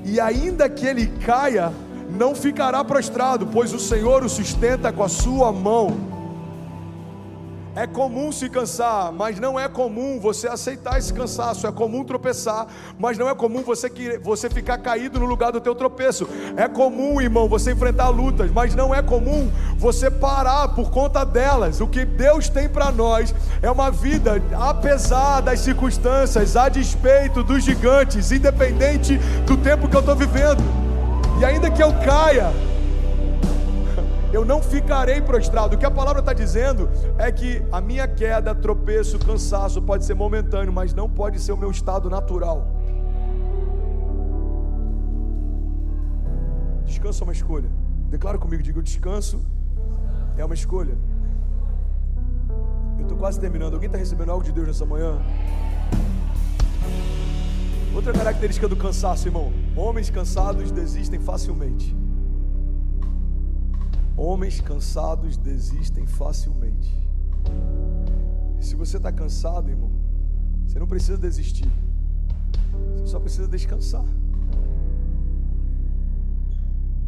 E ainda que ele caia, não ficará prostrado, pois o Senhor o sustenta com a sua mão. É comum se cansar, mas não é comum você aceitar esse cansaço. É comum tropeçar, mas não é comum você ficar caído no lugar do teu tropeço. É comum, irmão, você enfrentar lutas, mas não é comum você parar por conta delas. O que Deus tem para nós é uma vida apesar das circunstâncias, a despeito dos gigantes, independente do tempo que eu estou vivendo. E ainda que eu caia, eu não ficarei prostrado. O que a palavra está dizendo é que a minha queda, tropeço, cansaço pode ser momentâneo, mas não pode ser o meu estado natural. Descanso é uma escolha. Declara comigo, diga: o descanso é uma escolha. Eu estou quase terminando. Alguém está recebendo algo de Deus nessa manhã? Outra característica do cansaço, irmão: homens cansados desistem facilmente. Homens cansados desistem facilmente. Se você está cansado, irmão, você não precisa desistir. Você só precisa descansar.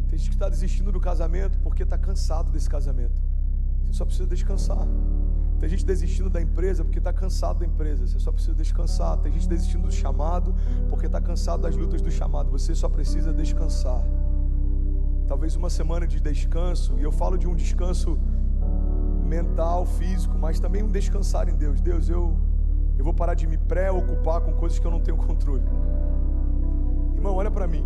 Tem gente que está desistindo do casamento porque está cansado desse casamento. Você só precisa descansar. Tem gente desistindo da empresa porque está cansado da empresa. Você só precisa descansar. Tem gente desistindo do chamado porque está cansado das lutas do chamado. Você só precisa descansar. Talvez uma semana de descanso, e eu falo de um descanso mental, físico, mas também um descansar em Deus. Deus, eu vou parar de me preocupar com coisas que eu não tenho controle. Irmão, olha para mim.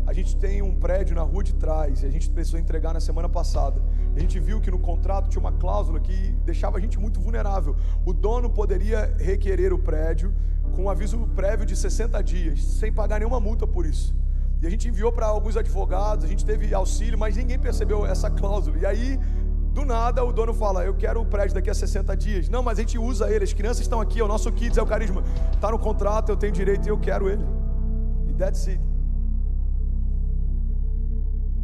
A gente tem um prédio na rua de trás e a gente precisou entregar na semana passada. A gente viu que no contrato tinha uma cláusula que deixava a gente muito vulnerável. O dono poderia requerer o prédio com um aviso prévio de 60 dias, sem pagar nenhuma multa por isso. E a gente enviou para alguns advogados, a gente teve auxílio, mas ninguém percebeu essa cláusula. E aí, do nada, o dono fala, eu quero o prédio daqui a 60 dias. Não, mas a gente usa ele, as crianças estão aqui, é o nosso Kids, é o Carisma. Está no contrato, eu tenho direito e eu quero ele. E that's it.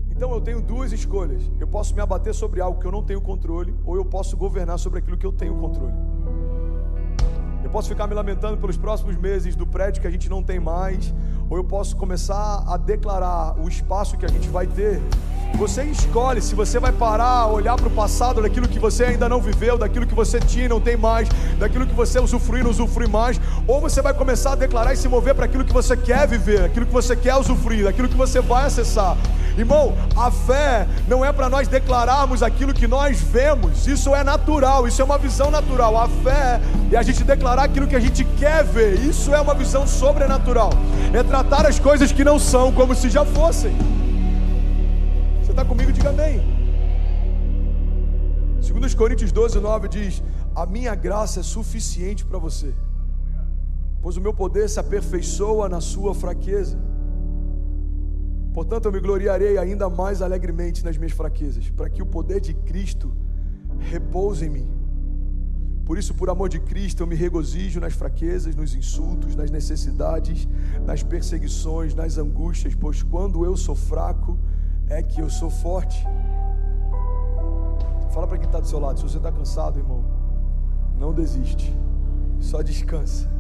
Então eu tenho duas escolhas. Eu posso me abater sobre algo que eu não tenho controle, ou eu posso governar sobre aquilo que eu tenho controle. Eu posso ficar me lamentando pelos próximos meses do prédio que a gente não tem mais, ou eu posso começar a declarar o espaço que a gente vai ter. Você escolhe se você vai parar, olhar para o passado, daquilo que você ainda não viveu, daquilo que você tinha e não tem mais, daquilo que você usufrui e não usufrui mais, ou você vai começar a declarar e se mover para aquilo que você quer viver, aquilo que você quer usufruir, daquilo que você vai acessar. Irmão, a fé não é para nós declararmos aquilo que nós vemos, isso é natural, isso é uma visão natural. A fé é a gente declarar aquilo que a gente quer ver, isso é uma visão sobrenatural, é tratar as coisas que não são como se já fossem. Você está comigo? Diga amém. 2 Coríntios 12:9 diz, a minha graça é suficiente para você, pois o meu poder se aperfeiçoa na sua fraqueza. Portanto, eu me gloriarei ainda mais alegremente nas minhas fraquezas, para que o poder de Cristo repouse em mim. Por isso, por amor de Cristo, eu me regozijo nas fraquezas, nos insultos, nas necessidades, nas perseguições, nas angústias, pois quando eu sou fraco, é que eu sou forte. Fala para quem está do seu lado, se você está cansado, irmão, não desiste, só descansa.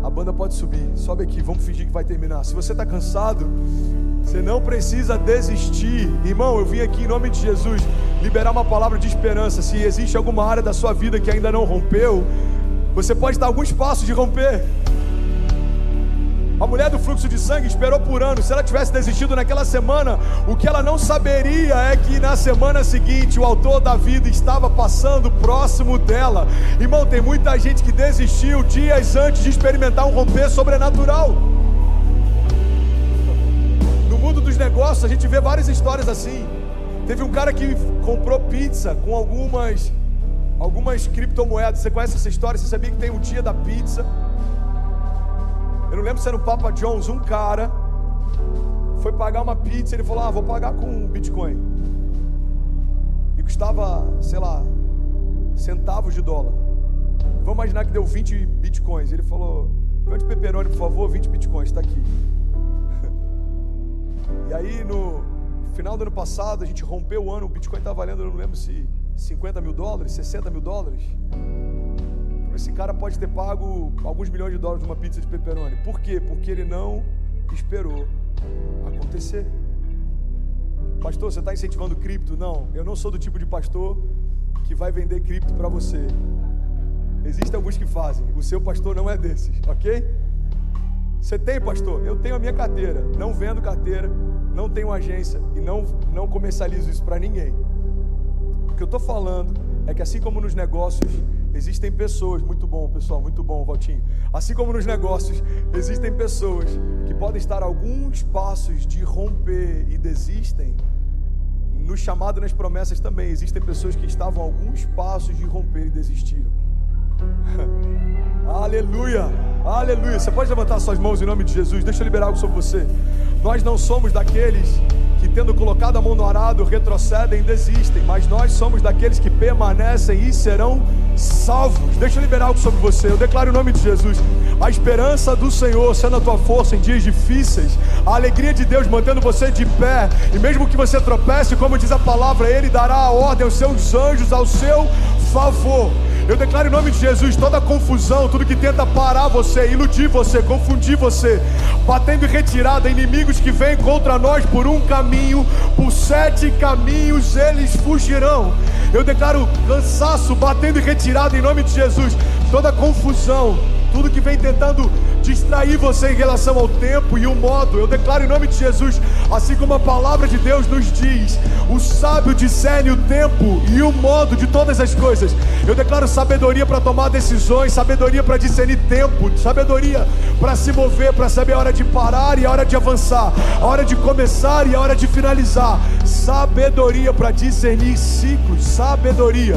A banda pode subir, sobe aqui, vamos fingir que vai terminar. Se você está cansado, você não precisa desistir. Irmão, eu vim aqui em nome de Jesus liberar uma palavra de esperança. Se existe alguma área da sua vida que ainda não rompeu, você pode estar a alguns passos de romper. A mulher do fluxo de sangue esperou por anos. Se ela tivesse desistido naquela semana, o que ela não saberia é que na semana seguinte o autor da vida estava passando próximo dela. Irmão, tem muita gente que desistiu dias antes de experimentar um romper sobrenatural. No mundo dos negócios a gente vê várias histórias assim. Teve um cara que comprou pizza com algumas criptomoedas. Você conhece essa história? Você sabia que tem o dia da pizza? Eu não lembro se era o Papa John's, um cara foi pagar uma pizza, ele falou, vou pagar com Bitcoin. E custava, sei lá, centavos de dólar. Vamos imaginar que deu 20 Bitcoins. Ele falou, meu de pepperoni, por favor, 20 Bitcoins, está aqui. E aí no final do ano passado, a gente rompeu o ano, o Bitcoin estava valendo, eu não lembro se $50 mil, $60 mil. Esse cara pode ter pago alguns milhões de dólares de uma pizza de pepperoni. Por quê? Porque ele não esperou acontecer. Pastor, você está incentivando cripto? Não, eu não sou do tipo de pastor que vai vender cripto para você. Existem alguns que fazem. O seu pastor não é desses, ok? Você tem, pastor? Eu tenho a minha carteira. Não vendo carteira, não tenho agência e não comercializo isso para ninguém. O que eu estou falando é que assim como nos negócios, existem pessoas, muito bom pessoal, muito bom Valtinho, assim como nos negócios, existem pessoas que podem estar a alguns passos de romper e desistem. No chamado e nas promessas também, existem pessoas que estavam a alguns passos de romper e desistiram. Aleluia, aleluia. Você pode levantar suas mãos em nome de Jesus? Deixa eu liberar algo sobre você. Nós não somos daqueles que, tendo colocado a mão no arado, retrocedem e desistem, mas nós somos daqueles que permanecem e serão salvos. Deixa eu liberar algo sobre você. Eu declaro em nome de Jesus a esperança do Senhor sendo a tua força em dias difíceis, a alegria de Deus mantendo você de pé, e mesmo que você tropece, como diz a palavra, Ele dará a ordem aos seus anjos ao seu favor. Eu declaro em nome de Jesus toda confusão, tudo que tenta parar você, iludir você, confundir você, batendo em retirada, inimigos que vêm contra nós por um caminho, por 7 caminhos eles fugirão. Eu declaro cansaço batendo em retirada em nome de Jesus, toda confusão, tudo que vem tentando distrair você em relação ao tempo e o modo. Eu declaro em nome de Jesus, assim como a palavra de Deus nos diz, o sábio discerne o tempo e o modo de todas as coisas. Eu declaro sabedoria para tomar decisões, sabedoria para discernir tempo, sabedoria para se mover, para saber a hora de parar e a hora de avançar, a hora de começar e a hora de finalizar. Sabedoria para discernir ciclos, sabedoria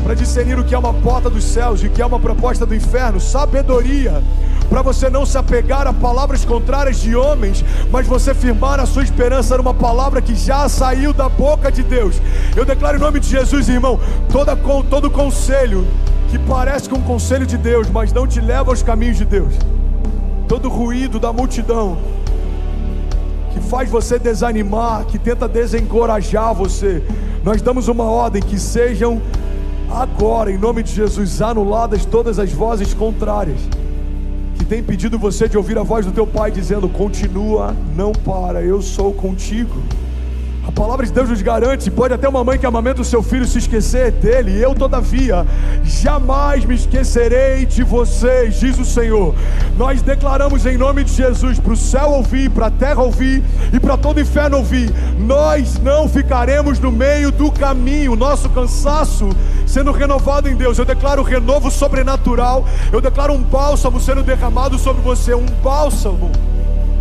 para discernir o que é uma porta dos céus e o que é uma proposta do inferno, sabedoria para você não se apegar a palavras contrárias de homens, mas você firmar a sua esperança numa palavra que já saiu da boca de Deus. Eu declaro em nome de Jesus, irmão, todo conselho que parece com um conselho de Deus, mas não te leva aos caminhos de Deus, todo ruído da multidão que faz você desanimar, que tenta desencorajar você, nós damos uma ordem que sejam agora, em nome de Jesus, anuladas todas as vozes contrárias que tem impedido você de ouvir a voz do teu Pai dizendo: continua, não para, eu sou contigo. A palavra de Deus nos garante, pode até uma mãe que amamenta o seu filho se esquecer dele, eu todavia jamais me esquecerei de vocês, diz o Senhor. Nós declaramos em nome de Jesus, para o céu ouvir, para a terra ouvir e para todo o inferno ouvir, nós não ficaremos no meio do caminho, nosso cansaço sendo renovado em Deus. Eu declaro renovo sobrenatural, eu declaro um bálsamo sendo derramado sobre você, um bálsamo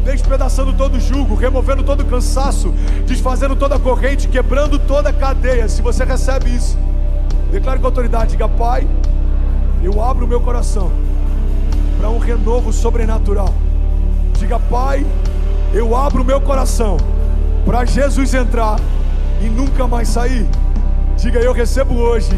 despedaçando todo jugo, removendo todo cansaço, desfazendo toda corrente, quebrando toda cadeia. Se você recebe isso, declare com autoridade, diga: Pai, eu abro o meu coração para um renovo sobrenatural. Diga: Pai, eu abro o meu coração para Jesus entrar e nunca mais sair. Diga: eu recebo hoje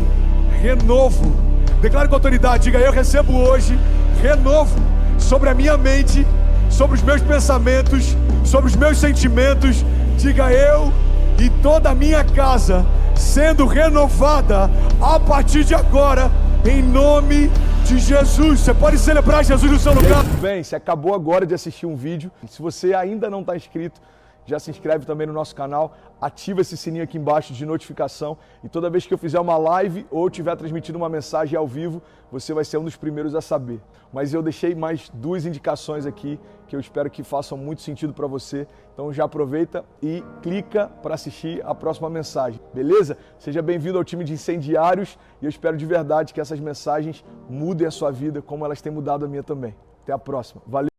renovo. Declare com autoridade, diga: eu recebo hoje renovo sobre a minha mente, sobre os meus pensamentos, sobre os meus sentimentos. Diga: eu e toda a minha casa sendo renovada a partir de agora, em nome de Jesus. Você pode celebrar Jesus no seu lugar. Tudo bem, você acabou agora de assistir um vídeo. Se você ainda não está inscrito, já se inscreve também no nosso canal, ativa esse sininho aqui embaixo de notificação e toda vez que eu fizer uma live ou estiver transmitindo uma mensagem ao vivo, você vai ser um dos primeiros a saber. Mas eu deixei mais 2 indicações aqui que eu espero que façam muito sentido para você. Então já aproveita e clica para assistir a próxima mensagem, beleza? Seja bem-vindo ao time de incendiários e eu espero de verdade que essas mensagens mudem a sua vida como elas têm mudado a minha também. Até a próxima. Valeu!